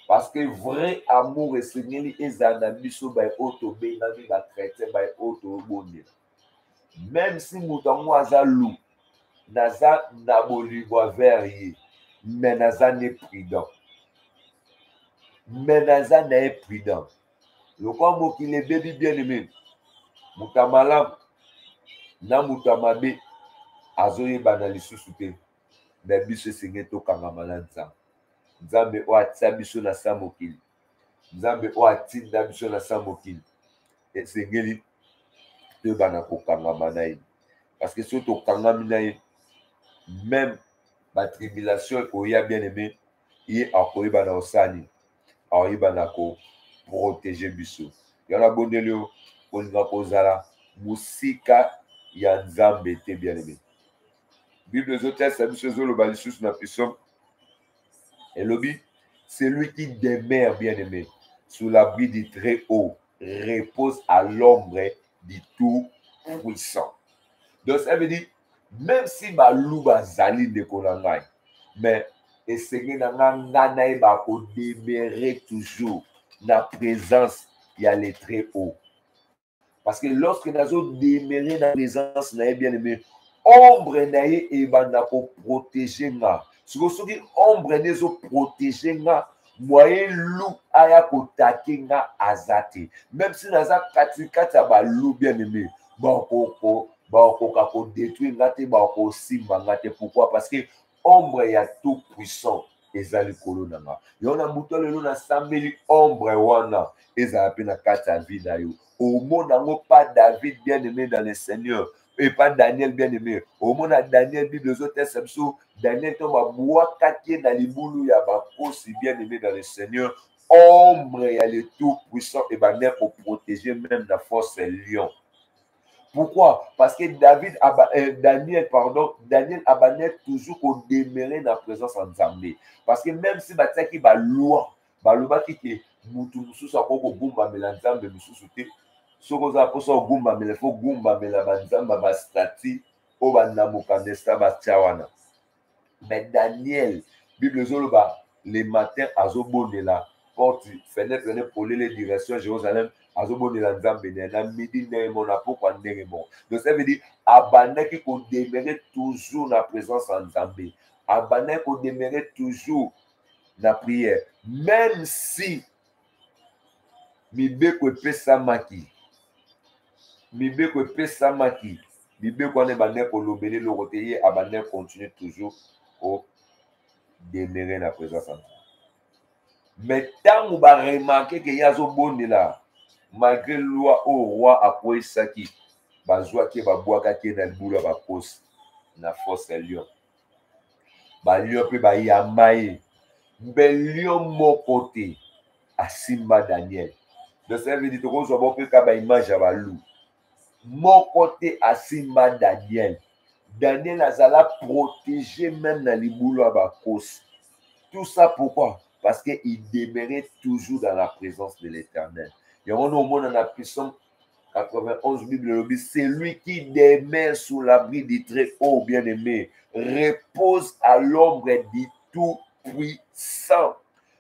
A: Parce que vrai amour et Seigneur est Zanabiso by Oto Benami la chrétien by Oto Bonne. Même si Moutango aza loup, naza naboligo verrier, mais naza n'est prudent. Mais naza n'est prudent. Le quoi mot qui les bébé bien aimé, Moutamalam, na Moutamabe, azoye banali sous-souté, mais biso sengeto kangamananza. Nzambe o atia biso na samokili. Nzambe o atinda biso na samokili. Et sengeli, parce que si tu as même la tribulation il y a bien aimé, il est encore dans osani, il va protéger biso. Il y a la bonne lieu on va poser la musika ya nzambe te bien aimé. Bible zotel ça dit ce le balisus na puissance et lobby celui qui demeure bien aimé sous l'abri du très haut repose à l'ombre du tout puissant. Donc ça veut dire même si balou bazali de konangai, mais essayer nanga ba ko demeurer toujours na présence il y a les très haut. Parce que lorsque nazo demeurer na présence na bien aimé, ombre na ye e banda ko protéger nga. Si vous soki ombre nezo protéger nga, moyen loup aya ko taquer nga azate. Même si naza kati ba loup bien aimé, bon ko détruire ngate ba ko simba ngate. Pourquoi? Parce que ombre ya tout puissant eza likolo na nga. Yo na buto lelo na sambeli ombre wana eza pe na kati ya vie na yo. Omona ngo pas David bien-aimé dans le Seigneur et pas Daniel bien-aimé. Omona Daniel Bible ezotesa biso Daniel to babwakaki na libulu ya bakosi bien-aimé dans le Seigneur. Ombre ya le tout puissant et bandait pour protéger même la force lion. Pourquoi? Parce que Daniel abandonne toujours qu'on demeurait dans la présence en Zambé. Parce que même si bataki ba loi, ba loi qui mutu mususu akoko gumba melanzambe mususu te. Soko za poso gumba mele fo gumba mela banzamba ba stati o banamuka nesta ba tchawana. Mais Daniel, Bible zoloba les matins azobonela porte fenêtre pour les directions Jérusalem. Midi donc ça veut dire abandonner qu'on demeurait toujours la présence en Zambé, abandonner qu'on demeurait toujours la prière, même si mibeko pesamaki mibeko ane bande ko lobele le côté abandonner continue toujours au demeurer la présence en Zambé. Mais tant on va remarquer que yazo bonela malgré loi au roi a koisaki bazwa ke babwaka ke na libula bakosi na force lion ba lion pe ba yamaye mbe lion moko te asimba Daniel. Donc ça veut dire que on voit pe ka ba image ya balu moko te asimba Daniel. Daniel azala protégé même na libula bakosi. Tout ça pourquoi? Parce qu'il demeurait toujours dans la présence de l'Éternel. Et on a au monde dans la Psaume 91, Bible, c'est lui qui demeure sous l'abri du Très-Haut, bien-aimé, repose à l'ombre du Tout-Puissant.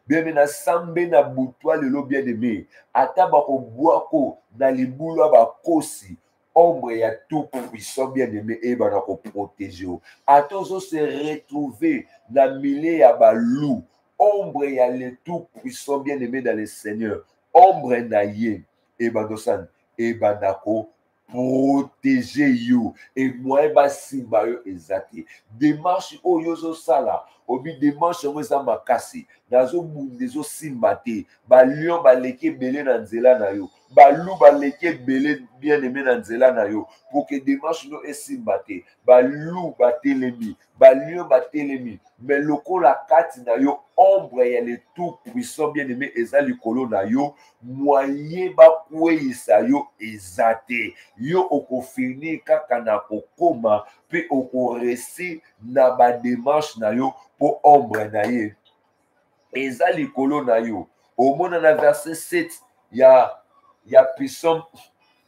A: Bien-aimé, sambe na boutoir le bien-aimé, ataba ko boako na libula ba kosi. Ombre ya tout puissant bien-aimé et bana ko protéger. Attention se retrouver na milieu ya balou. Ombre ya le tout puissant bien-aimé dans le Seigneur. Ombre na ye et badosan et banako protéger you et moi ba simba yo ezate. Démarche o yozo sala, obi démarche mo za makasi. Nazo bundezo simba te. Ba lion ba leke belé na nzela na yo. Balou baleke belé bien-aimé na nzela na yo pour que démarche no esimba te. Balou batelemi, balion batelemi, mais lokola kati na yo ombre ya le tout puissant bien-aimé eza likolo na yo, moyen ba kweyisa yo ezate. Yo okofini kaka na kokoma pe okoresi na ba démarche na yo pour ombre na ye eza likolo na yo. Au monde na verset 7 il y a Psaume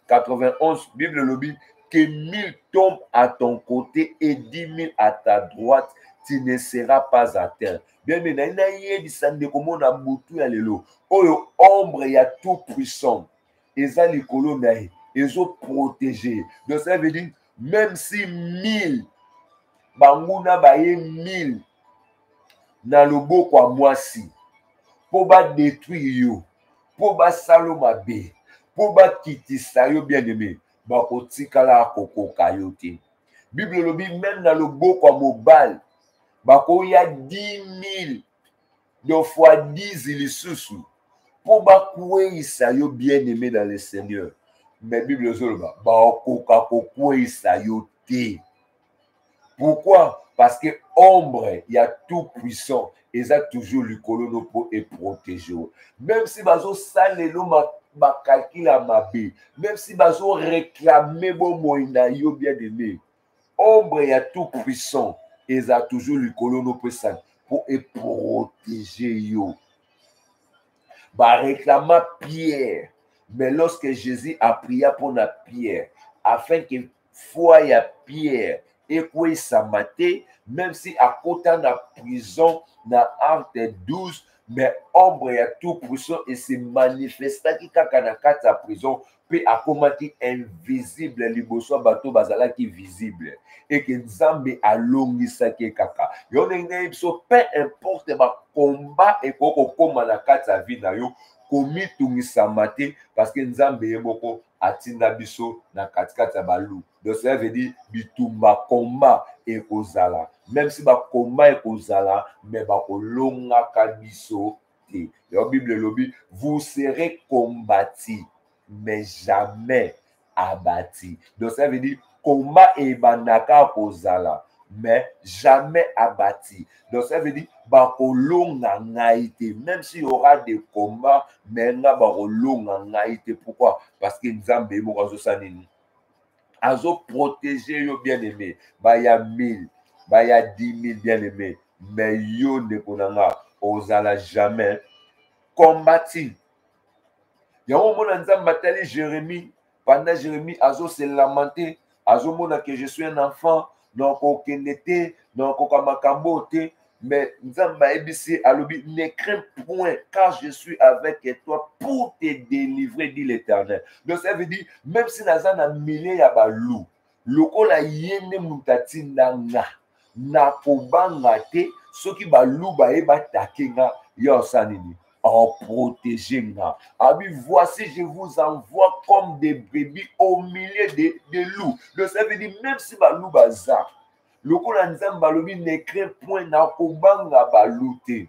A: 91, Bible lobby, que 1000 tombent à ton côté et 10 000 à ta droite, tu ne seras pas à terre. Bien, mais il y a des sandés comme on a boutu à l'élo. Oh, ombre, il y a tout puissant. Ils ont les colonnes, ils ont protégé. Donc ça veut dire, même si 1000, banguna baye 1000, na lobo kwa mwasi, pour ba détruire yo, pour ba saloma be, pour ba kitisa yo bien-aimé, ba kotikala kokoka yo te. Bible lobi même na lobo kwa mobile, ba ko ya 10 000 deux fois 10 ilisusu pour ba kweyisa yo bien-aimé dans le Seigneur. Mais Bible zoloba ba koka kokweyisa yo te. Pourquoi? Parce que ombre, il y a tout puissant. Et ça toujours le colono pour et protéger. Même si bazo salelo ma calcul à ma bé, même si bazo réclamer bon moïna yo bien aimé. Ombre, il y a tout puissant. Et ça toujours le colono pour et protéger yo. Ba réclama Pierre. Mais lorsque Jésus a prié pour la Pierre, afin que foi ya Pierre et quoi ça maté, même si à côté de la prison, dans Acte 12, mais ombre ya tout puissant et se manifesta qui kaka na kata prison peut accommander invisible liboso bateau bazala qui visible et que Nzambe alongisa ki kaka yo nenga peu importe ba combat et koko koma na kata vie na yo komitungisama te parce que nzambe ye moko atinda biso na katikati ya balu. Donc ça veut dire bitumba komba ekozala, même si bakomba ekozala mais bakolongaka biso te. La Bible lobi, vous serez combattus mais jamais abattus. Donc ça veut dire combat ebandaka kozala mais jamais abattu. Donc ça veut dire bakolonga ngaite, même s'il y aura des combats mais nga bakolonga ngaite. Pourquoi? Parce que nzambe mokazo sanini azo protéger yo bien-aimé. Ba ya 1000, ba ya 10 000 bien-aimé, mais yo ne konanga ozala jamais combattu. Yango mona nzambe atali Jérémie, pendant Jérémie azo se lamenter, azo mona que je suis un enfant, donc okende te, donc okamakambo te, mais nzambe ebisi alobi ne crains point car je suis avec toi pour te délivrer, dit l'Éternel. Donc ça veut dire même si naza na milieu ya balu, lokola yene mutatinda nga na kobanga te, soki balu baeba takenga yo sanini en protéger. Abi, voici, je vous envoie comme des brebis au milieu de loups. Donc ça veut dire, même si ba loup baza, le ko na nzamba lobi ne craint point na kobanga ba loup te.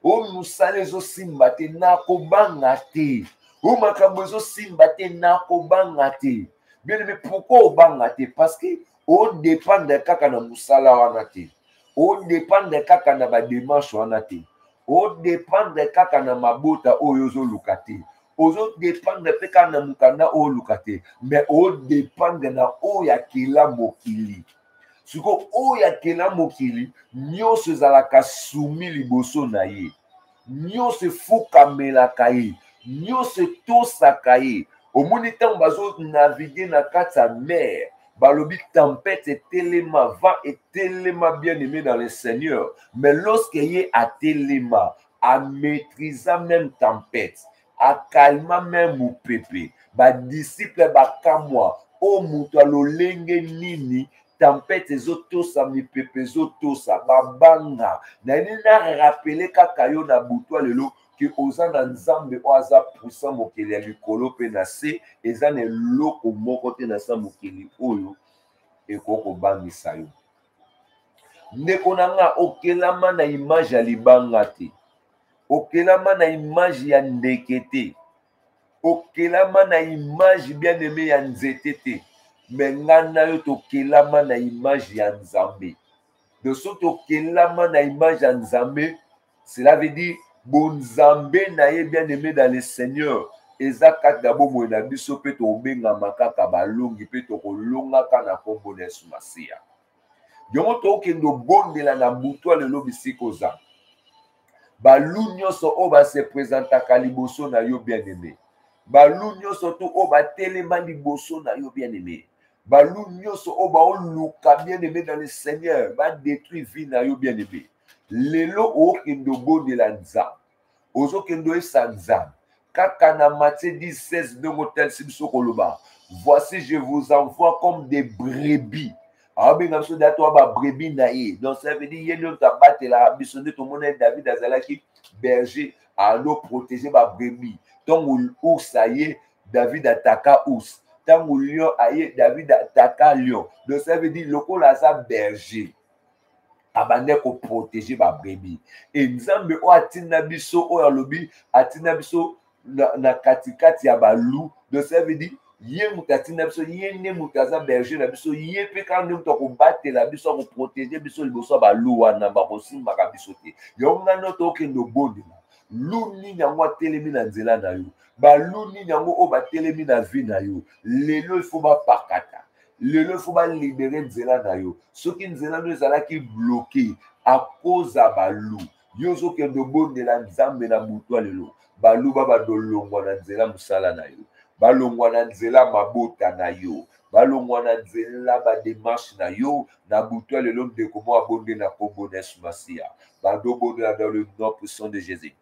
A: O musale zo simba te na kobanga te. O makambo zo simba te na kobanga te. Bien, mais pourquoi obanga te? Parce que on dépend de kaka na musala wana te. On dépend de kaka na ba démarche wana te. O dépendre kaka na mabota oyo zo lukate. Ozo dépendre pe kaka na mukanda oyo lukate. Mais o dépendre na oyo akela mokili. Siko oyo akela mokili, nyonso ezalaka sumi liboso na ye. Nyonso efukamelaka ye. Nyonso etosaka ye. Omoni ntango bazo naviguer na kati ya mer, balobi tempête et téléma, vent et téléma bien-aimé dans le Seigneur. Mais lorsque y a téléma, à maîtriser même tempête, à calmer même mon pépé, ba disciple ba kamwa, o muto alolenge nini, tempête ezotosa mi pépé ezotosa, babanga. Na nina rappeler kaka yo na butwa lelo, que oza na nzambe o aza puissant mokili ya likolo pe na se, eza na eloko moko te na sa mokili oyo ekoko bangisa yo. Ndeko na nga okelama na image ya libanga te, okelama na image ya ndeke te, okelama na image bien aimé ya nzete te, me nga na yo tokelama na image ya nzambe. De so tokelama na image ya nzambe, cela veut dire bonzambe na ye bien aimé dans le Seigneur. Eza kati na bomoi na biso pe tobengama kaka balongi pe tokolongaka na kombo na Yesu Masiya. Yongo tokende obondela na butwa lelo bisika oza. Balu nyonso oyo base présentaka liboso na yo bien aimé. Balu nyonso to oyo batelema liboso na yo bien aimé. Balu nyonso oyo baoluka bien aimé dans le Seigneur, ba détruire vie na yo bien aimé. Lelo okende obondela nzambe. Ozokende esa nzambe. Kaka na Matthieu 10:16 ndongo tel si biso koloba. Voici je vous envoie comme des brebis. Abenga biso dato ba brebis na ye. Donc ça veut dire yeno tabatela biso nde tomona David azalaki berger alo protéger ba brebis. Tango ours aye David ataka ours. Tango lion aye David ataka lion. Donc ça veut dire lokola za berger. Abande ko protéger ba brebis. Et nzambe o atina biso o alobi atina biso na katikati ya balu. Donc ça veut dire ye mutatina biso ye ne mutaza berger na biso ye pe quand ne mutako batela biso ko protéger biso liboso balu wana ba kosimba ka biso te. Yo ngano to kendo bodela. Lu ni yango atelemi na nzela na yo. Balu ni yango o batelemi na vie na yo. Lelo il faut ba pakata. Lelo il faut ba libérer nzela na yo. Soki nzela no ezalaki bloqué à cause ya balu. Yo zo kendo bodela nzambe na butwa lelo. Balu baba dolongwa na nzela musala na yo. Balongwa na nzela mabota na yo. Balongwa na nzela ba démarche na yo. Na butwa lelo ndeko mo abonde na kombo na Yesu Masiya. Bando bondela dans le nom puissant de Jésus.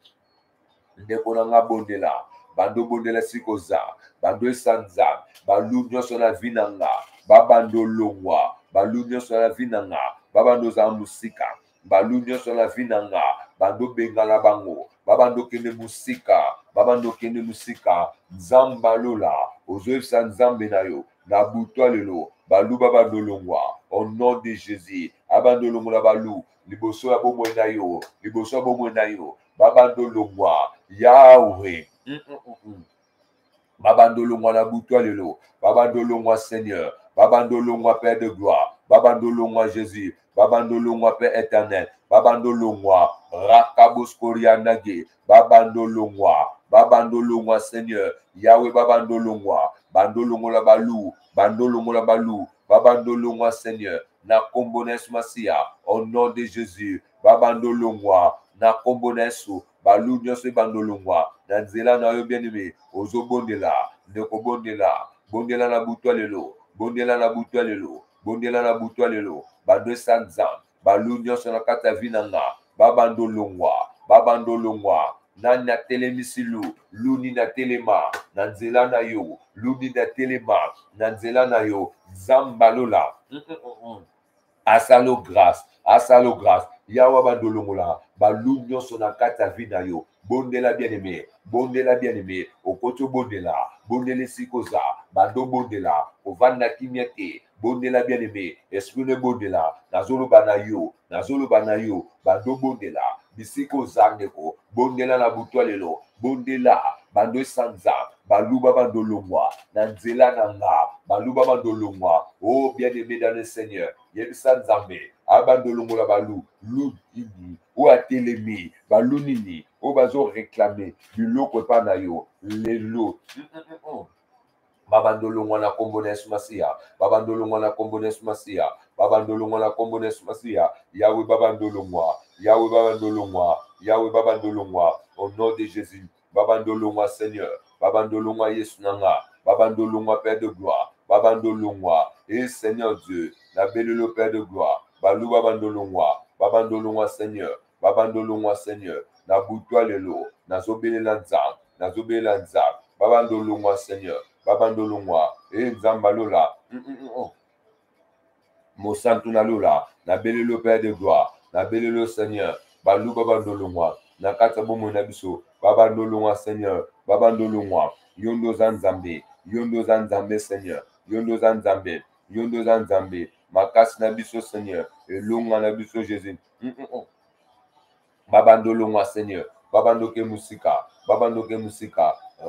A: Ndeko na nga bondela. Bando bondela sikoza. Bando esanza. Balu nyonso na vi na nga. Babando longwa. Balu nyonso na vi na nga. Babando za musika. Balu nyonso na vi na nga. Bando bengala bango. babando kende musika, babando kende musika, nzamba lola, ozoyebisa nzambe na yo, na butwa lelo, balu babando longwa, au nom de Jésus, abando longola balu, liboso ya bomoi na yo, liboso ya bomoi na yo, babando longwa, Yahweh, babando longwa na butwa lelo, babando longwa Seigneur, babando longwa Père de gloire, babando longwa Jésus, babando longwa Père éternel, babando longwa Rakabos Korianage, babando longwa Seigneur, Yahweh babando longwa, bando longo la balu, bando longo la balu, babando longwa Seigneur, na kombones masia, au nom de Jésus, babando longwa, na kombonesu, balu nyonso bando longwa, na nzela na yo bien-aimé, ozo bondela, ndeko bondela, bondela na butwa lelo, bondela na butwa lelo, bondela na butwa lelo, bando sanza, balu nyonso na kata vinanga, babando longwa, nani na telemisi luni na telema, na nzela na yo, luni na telema, na nzela na yo, zambalola, asalo grâce, yawa bandolongola, balu nyonso na kata vina yo, bondela bien-aimé, okoto bondela sikoza, bando bondela, ovanda kimiete, bondela bien-aimé, esprit ne bondela, nazoloba na yo, bando bondela, bisiko zandeko, bondela na butwa lelo, bondela, bando sanza, baluba bandolongwa, na nzela na nga, baluba bandolongwa, oh bien-aimé dans le Seigneur, yebisa nzambe, abandolongola balu, ini, ou atelemi, balu nini, ou bazo réclamer, biloko epa na yo, lelo, babandolongwa na kombones masia, babandolongwa na kombones masia, babandolongwa na kombones masia, Yahweh babandolongwa, Yahweh babandolongwa, Yahweh babandolongwa, au nom de Jésus, babandolongwa Seigneur, babandolongwa Yesu nanga, babandolongwa Père de gloire, babandolongwa, et Seigneur Dieu, la belle le Père de gloire, balou babandolongwa Seigneur, Seigneur, na butwa lelo, na zobele lanza, babandolongwa Seigneur, babandolongwa, et nzambalola, Mosantu na lola, na belelo Père de gloire, na belelo Seigneur, balou babandolongwa, na kata bomo na biso, babandolongwa Seigneur, babandolongwa, yondo zanzambe Seigneur, yondo zanzambe, makasi na biso Seigneur, elonga na biso Jésus, babandolongwa Seigneur, babandoke musika,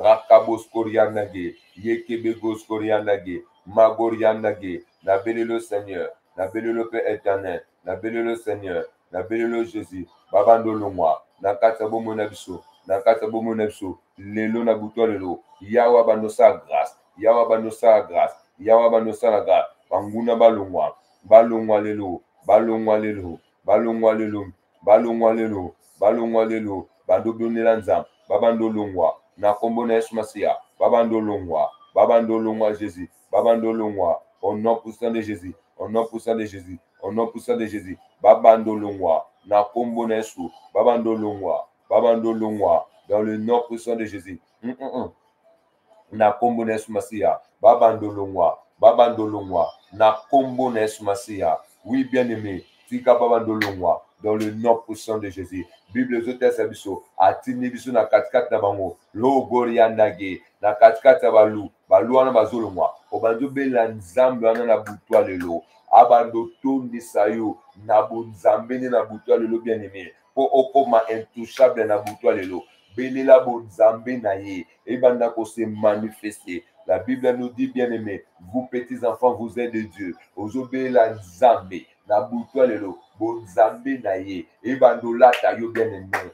A: rakabos korianage, yekebegos korianage, magorianage, na belelo Seigneur, na belelo Père éternel, na belelo Seigneur, na belelo Jésus, babandolongwa, na kata bomo na biso, lelo na butwa lelo, yawa banosa grâce, banguna balongwa lelo, bandobonela nzambe, babandolongwa, na kombo na Yesu Masia, babandolongwa Jésus, babandolongwa, au nom puissant de Jésus, babandolongwa, na kombo na Yesu, babandolongwa, dans le nom puissant de Jésus, na kombo na Yesu Masia, babandolongwa, na kombo na Yesu Masia, oui bien-aimé, tika babandolongwa, dans le nom puissant de Jésus. Bible zote sabiso, atini biso na katkat na bango, lo gorianage, na katkat ya balu wana bazolongwa, obando bela nzambe wana na butwa lelo, abando tondisa yo, na bonzambe na butwa lelo bien-aimé, po okoma intouchable na butwa lelo, belela bonzambe na ye, ebanda ko se manifester. La Bible nous dit, bien-aimé, vous petits enfants, vous êtes de Dieu, ozobela nzambe, na butwa lelo, bonzambe na ye, ebandolata yo bien-aimé,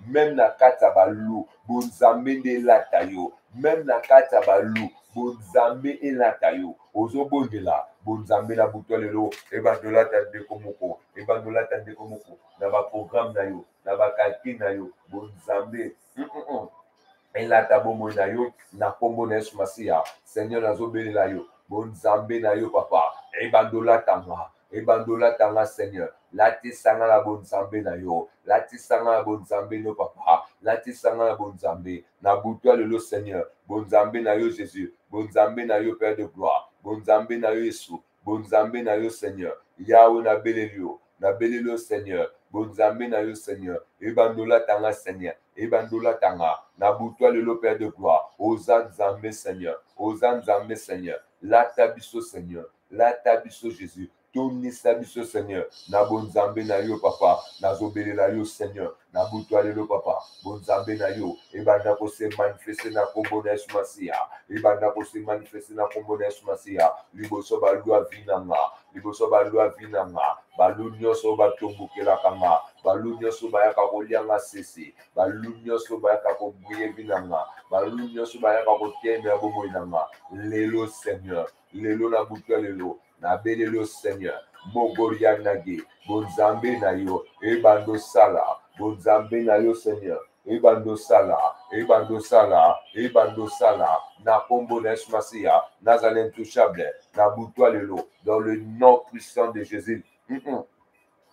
A: même na kata balu, bonzambe de lata yo, même na kata balu, bonzambe elata yo, ozobondela, bonzambe na butwa lelo, ebandolata ndeko moko, na ba programme na yo, na ba kalki na yo, bonzambe, elata bomo na yo, na kombo na Yesu Masia, Seigneur nazobelela yo, bonzambe na yo papa, ebandolata nga Seigneur, latisanga na bonzambe na yo, papa, latisanga na bonzambe, na butwa lelo Seigneur, bonzambe na yo Jésus, bonzambe na yo Père de gloire, bonzambe na yo Yesu, bonzambe na yo Seigneur, Yahweh na beleli yo, nabeleli Seigneur, bonzambe na yo Seigneur, ebandola tanga Seigneur, ebandola tanga, nabutwa lelo Père de gloire, oza nzambe Seigneur, oza nzambe Seigneur, lata biso Seigneur, lata biso Jésus, tonisa biso Seigneur, na bonzambe na yo papa, nazobelela yo Seigneur, nabutwa lelo papa, bonzambe na yo, ebanda ko se manifester na kombo na Yesu Masiya, ebanda ko se manifester na kombo na Yesu Masiya, liboso balu avinanga, liboso balu avinanga, balu nyonso batombokelaka nga, balu nyonso bayaka kolianga sese, balu nyonso bayaka kobuye vinanga, balu nyonso bayaka kotemela bomoi nanga, lelo Seigneur, lelo na butwa lelo, nabelelo Seigneur, mogoria nage, bonzambe na yo, ebando sala, bonzambe na yo Seigneur, ebando sala, ebando sala, ebando sala, na kombo na Yesu Masiya, nazali intouchable, na butwa lelo, dans le nom puissant de Jésus.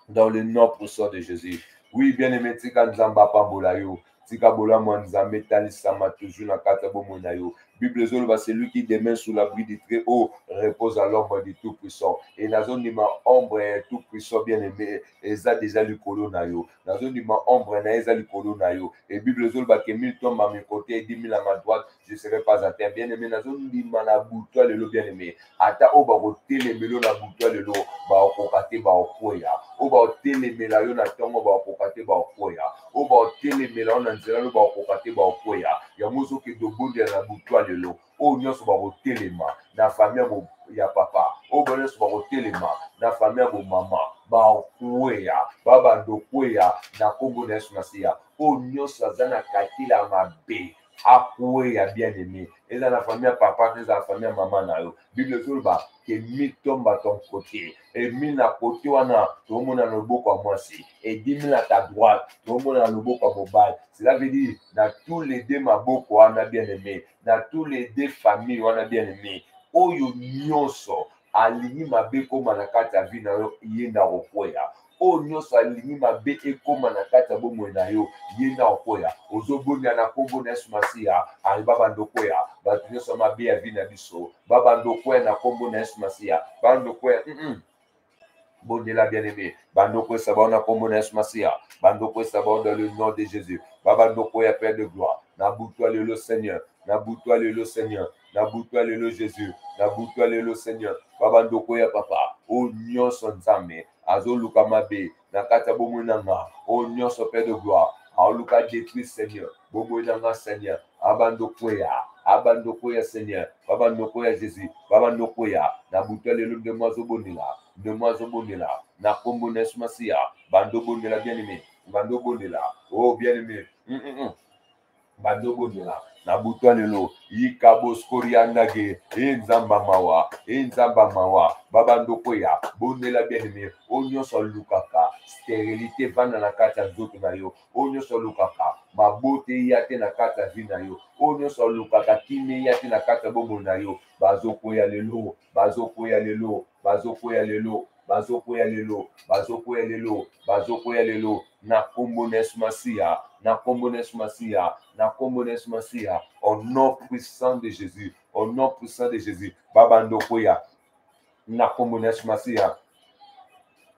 A: Dans le nom puissant de Jésus. Oui, bien-aimé, tika nzamba pambola yo, tika bola mwanzambe talisama toujours na kata bomo na yo. Bible zolo celui qui demeure sous l'abri du très haut repose à l'ombre du tout-puissant. Et na zone ma ombre tout-puissant bien-aimé, eza déjà likolo na yo. Na zone ma ombre na eza likolo na yo. Et Bible zolo ke 1000 tombent à mes côtés et 10 000 à ma droite, je ne serai pas à terre. Bien-aimé, na zone ma na boutoa lelo bien-aimé. Ata o ba kotele melo na boutoa lelo, ba okokate ba okoya. O ba otelemela yo na ntongo ba okokate ba okoya. O ba otelemela yo na nzela lo ba okokate ba okoya. Yango ozokende obondela na butwa lelo, oyo nyonso bakotelema na famille ya papa, oyo nyonso bakotelema na famille ya bomama, bakweya babanda okweya na kombo na Yesu Masiya. Oyo nyonso aza na katila ya mabe akweya bien-aimé, eza na famille ya papa, eza na famille ya mama na yo. Bible ezoloba ke mitomba ton côté, et 1000 na côté wana tomona na loboko ya mwasi, et 10 000 à ta droite tomona na loboko ya mobali. Cela veut dire dans tous les deux maboko wana bien-aimé, dans tous les deux familles wana bien-aimé, oyo nyonso alingi mabe koma na kati ya vi na yo ye na kokwea. Oyo nyonso alingi mabe ekoma na kati ya bomoi na yo ye na kokwea. Ozobonela na kombo na Yesu Masiya, ali babanda okweya bato nyonso mabe ya vi na biso, babanda okweya na kombo na Yesu Masiya, babanda okweya bondela bien-aimé, bando kwesa bao na kombo na Yesu Masiya, bando kwesa bao dans le nom de Jésus, babando kweya Père de gloire, nabutwa lelo Seigneur, nabutwa lelo Seigneur, nabutwa lelo Jésus, nabutwa lelo Seigneur, babando kweya papa, o nyonso nzambe azoluka mabe na kati ya bomoi na nga, o nyonso Père de gloire aoluka détruire Seigneur, bomoi na nga Seigneur, abando kweya Seigneur, babando kweya Jésus, babando kweya nabutwa lelo de mwazo bonila, de moi zobondela na kombo na Yesu Masiya, bando bondela bien-aimé, bando bondela, oh bien-aimé, bando bondela na butwa lelo ikabos koriandage enzamba mawa babando koya bondela bien-aimé, o nyonso lukaka stérilité vanda na kati ya nzoto na yo, o nyonso lukaka mabote ya te na kati ya vi na yo, o nyonso lukaka kime ya te na kati ya bomoi na yo, bazokoya lelo, bazokoya lelo, bazokoya lelo, bazokoya lelo, bazokoya lelo, bazokoya lelo na kombo na Yesu Masiya, na kombo na Yesu Masiya, na kombo na Yesu Masiya, au nom puissant de Jésus, au nom puissant de Jésus, babando koya na kombo na Yesu Masiya,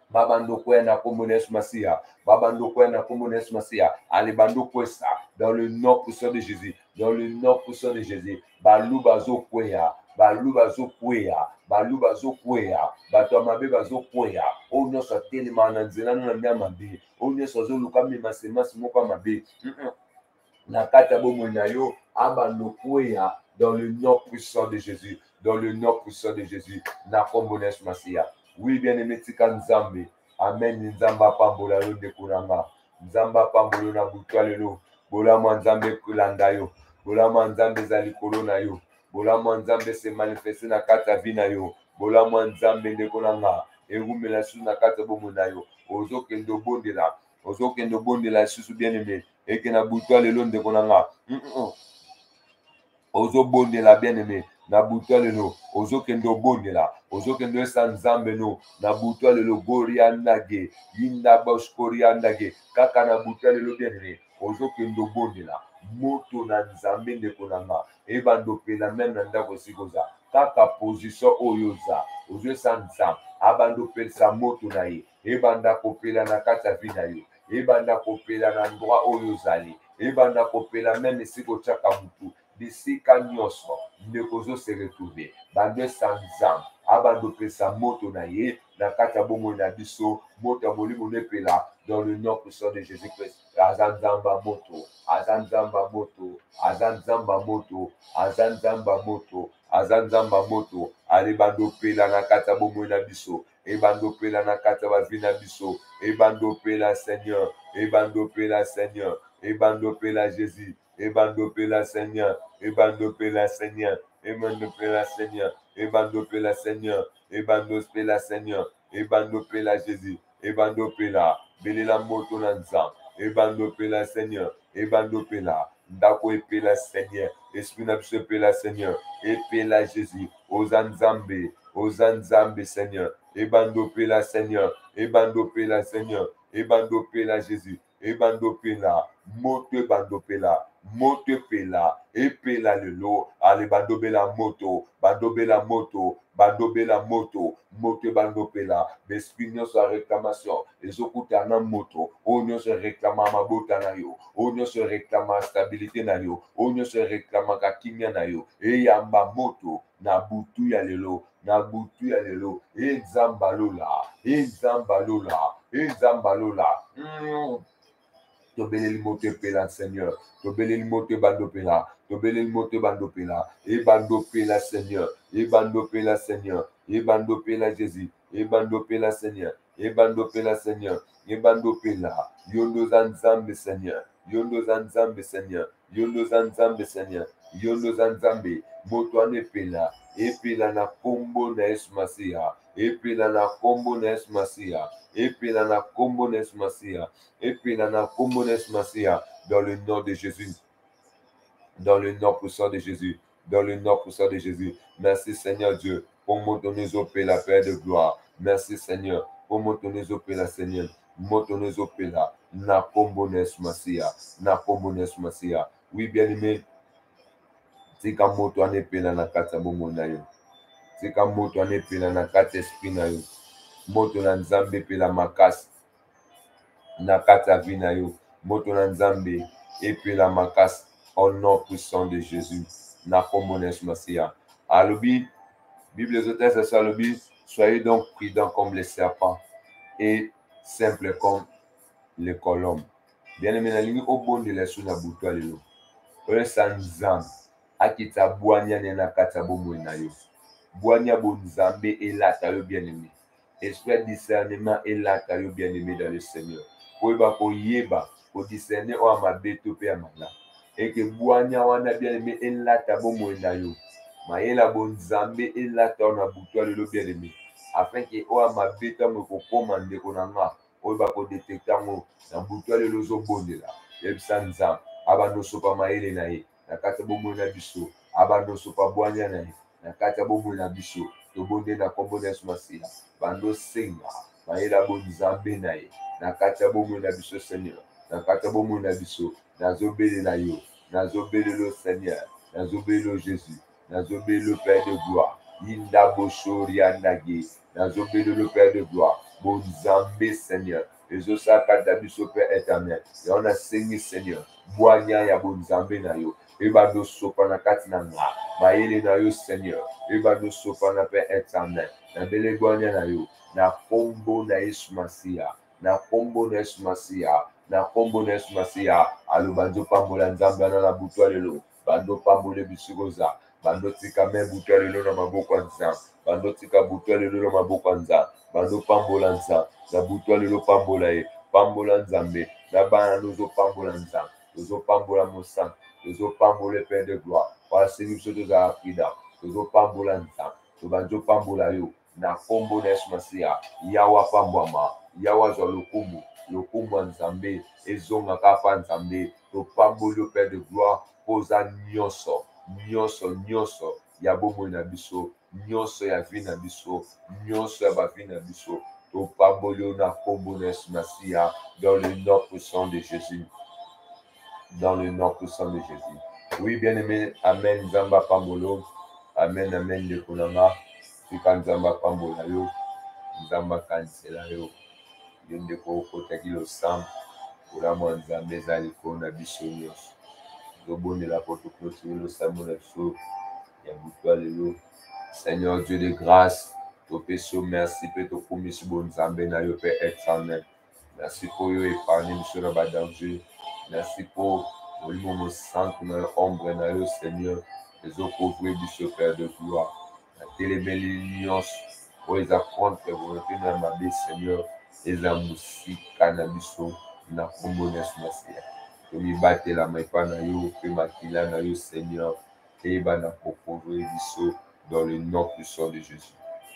A: babando koya na kombo na Yesu Masiya, babando koya na kombo na Yesu Masiya, alebando kwesa dans le nom puissant de Jésus, dans le nom puissant de Jésus, balu bazo koya, balu bazo koya, balu bazo koya, bato mabe bazo koya, o nyonso atelema na nzela na mia mabe, o nyonso azoluka mema semasi moko mabe na kati ya bomoi na yo, abando koya dans le nom puissant de Jésus, dans le nom puissant de Jésus, na kombo na Yesu Masiya. Oui, bien-aimé, tika nzambe, amen, nzamba pambola yo ndeko nanga, nzamba pambola na butwa lelo, bolama nzambe kulanda yo, bolama nzambe za likolo na yo, bolama nzambe se manifeste na kati ya vi na yo, bolama nzambe ndeko nanga erumela susu na kati ya bomoi na yo, ozokende obondela lisusu bien-aimé, eke na butwa lelo ndeko nanga ozobondela bien-aimé na butwa lelo, ozokende obondela, ozokende esa nzambe no na butwa lelo goriandage yinda boskoriandage kaka na butwa lelo bien-aimé, ozokende obondela moto na nzambe ndeko nanga ebando pena meme na ndako esikoza kaka position oyo oza ozoesa nzambe abando pelisa moto na ye ebanda kopela na kati ya vie na yo, ebanda kopela na endroit oyo ozali, ebanda kopela meme esika otiaka mutu, bisika nyonso ndeko ozose retrouve bando esa nzambe abanda opesa moto na ye na kati ya bomoi na biso, moto ya molimo nepela dans le nom puissant de Jésus-Christ. Aza nzamba moto, aza nzamba moto, aza nzamba moto, aza nzamba moto, aza nzamba moto, ale bando pela na kati ya bomoi na biso, ebando pela na kati ya bavi na biso, ebando pela Seigneur, ebando pela Seigneur, ebando pela Jésus, ebando pela Seigneur, ebando pela Seigneur, ebando pela Seigneur, ebando pela Seigneur, ebando pela Seigneur, ebando pela Jésus, ebando pela belela moto na nzambe, ebando pela Seigneur, ebando pela ndako epela Seigneur, esprit na biso epela Seigneur, epela Jésus, oza nzambe Seigneur, ebando pela Seigneur, ebando pela Seigneur, ebando pela Jésus, ebando pela moto, ebando pela moto epela, epela lelo, ale bando bela moto, bando bela moto, bando bela moto, moto bando pela, l'esprit nyonso ya réclamation ezokuta na moto, oyo nyonso réclama mabota na yo, oyo nyonso réclama stabilité na yo, oyo nyonso réclamaka kimia na yo, eyamba moto na butu ya lelo, na butu ya lelo, ezamba lola, ezamba lola, ezamba lola. Tobeleli moto epela Seigneur, tobeleli moto bando pela, tobeleli moto bando pela, ebando pela Seigneur, ebando pela Seigneur, ebando pela Jésus, ebando pela Seigneur, ebando pela Seigneur, ebando pela, yondo za nzambe Seigneur, yondo za nzambe Seigneur, yondo za nzambe Seigneur, yondo za nzambe, moto anepela, epela na kombo na Yesu Masiya, epela na kombo na Yesu Masiya, epela na kombo na Yesu Masiya, epela na kombo na Yesu Masiya, dans le nom de Jésus, dans le nom puissant de Jésus, dans le nom puissant de Jésus. Merci Seigneur Dieu, pour montonner au Père, la Père de gloire. Merci Seigneur, pour montonner au Père, la Seigneur, montonner au Père, na kombo na Yesu Masiya, na kombo na Yesu Masiya. Oui, bien-aimé, tika moto anepela na kati ya bomoi na yo, tika moto anepela na kati ya esprit na yo, moto na nzambe epela makasi na kati ya vie na yo, moto na nzambe epela makasi au nom puissant de Jésus, na kombo na Yesu Masiya. Alobi, Bible ezotesa so alobi, soyez donc prudents comme les serpents et simples comme les colombes. Bien-aimé, nalingi obondela so na butu ya lelo, oyesa nzambe akita bwanya ne na kati ya bomoi na yo, bwanya bonzambe elata yo bien-aimé, esprit discernement elata yo bien-aimé dans le Seigneur, oyeba koyeba kodiscerne oyo mabe to mpe ya malamu, eke bwanya wana bien-aimé elata bomoi na yo, mayela bonzambe elata oyo na butu ya lelo bien-aimé, afin ke oyo mabe ntango ekokoma ndeko na nga oyeba kodetekte yango na butu ya lelo ozobondela, yebisa nzambe abanda osopa mayele na ye na kati ya bomoi na biso, abanda osopa bwanya na ye na kati ya bomoi na biso, tobonde na kombo na Yesu Masiya, bando senga mayela bonzambe na ye na kati ya bomoi na biso Seigneur, na kati ya bomoi na biso, nazobelela yo, nazobelelo Seigneur, nazobelelo Jésus, nazobelelo Père de gloire, inda boshori andage, nazobelelo Père de gloire, bonzambe Seigneur, ezosaka biso Père éternel, ya on a sengi Seigneur, bwanya ya bonzambe na yo, ebando sopa na kati na nga, mayele na yo Seigneur, ebando sopa na Père éternel, na bele bwanya na yo, na kombo na Yesu Masiya, na kombo na Yesu Masiya, na kombo na Yesu Masiya, alo banzo pambola nzambe na butu ya lelo, bando pambole bisikoza, bando tika me butu ya lelo na maboko ya nzambe, bando tika butu ya lelo na maboko ya nzambe, bando pambola nzambe, na butu ya lelo pambola ye, pambola nzambe, na bana nozo pambola nzambe, nozo pambola mosanga, nozo pambola Père de gloire, wasengi biso tozala prida, nozo pambola nzambe, tobanzo pambola yo, na kombo na Yesu Masiya, yawa pambwama, yawa zwa lokumu, lokumu ya nzambe, ezonga kapa nzambe, topamboli yo Père de gloire, poza nyonso, nyonso, nyonso, ya bomoi na biso, nyonso ya vi na biso, nyonso ya bavi na biso, topamboli yo na kombo na Yesu Masiya, dans le nom puissant de Jésus, dans le nom puissant de Jésus. Oui, bien-aimé, amen, nzamba pambolo, amen, amen, lekonanga, tika nzamba pambola yo, nzamba kanisela yo, yo ndeko okotaki losambo kolamo ya nzambe eza likolo na biso nyonso. Tozobondela po toclôturer losambo na biso ya butu ya lelo. Seigneur Dieu de grâce, topesi yo merci mpe tokumisi bonzambe na yo mpe éternel. Merci mpo yo épargne biso na badanger. Merci mpo molimo mosantu na yo ombre na yo Seigneur ezocouvrir biso Père de gloire. Natelemeli nyonso oyo eza contre volonté na mabe Seigneur eza mosika na biso na kombo na Yesu Masiya. Tomibatelama epai na yo mpe makila na yo Seigneur eyebana kocouvrir biso dans le nom puissant de Jésus.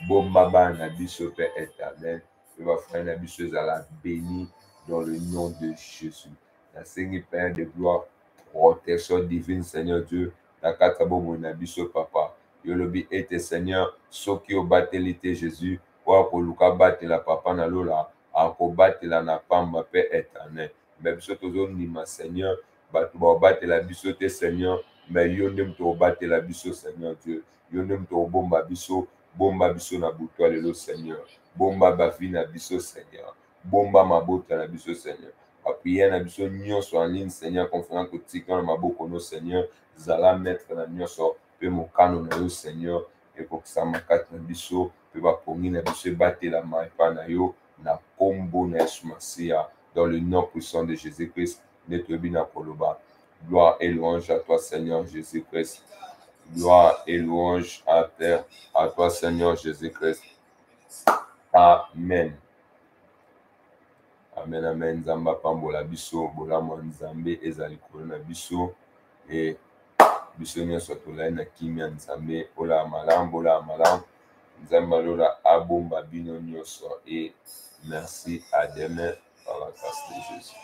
A: Bomba bana biso Père éternel mpe bafrère na biso ezala béni dans le nom de Jésus. Nasengi Père de gloire protection divine Seigneur Dieu na kati ya bomoi na biso papa. Yo lobi ete Seigneur soki obateli te Jésus oyo akoluka batela papa na lola akobatela na pamba mpe éternel. Mais biso tozondima Seigneur bato baobatela biso te Seigneur, mais yo nde moto obatela biso Seigneur Dieu. Yo nde moto obomba biso, bomba biso na butu ya lelo Seigneur. Bomba bavi na biso Seigneur. Bomba mabota na biso Seigneur. Bapriere na biso nyonso en ligne Seigneur konfiant kotika na maboko no Seigneur. Zala maître na nyonso mpe mokano na yo Seigneur ekokisama kati na biso mpe bapongi na biso ebatelama epai na yo na kombo na Yesu Masiya. Dans le nom puissant de Jésus-Christ, Netobina Koloba. Gloire et louange à toi, Seigneur Jésus-Christ. Gloire et louange à toi, Seigneur Jésus-Christ. Amen. Amen, amen. Zamba pambola biso, bolamo nzambe ezali kolona biso. Et biso nyonso tolai na kimia nzambe, ola malam, nzamba lola abomba bino nyonso. Et merci à demain par la grâce de Jésus.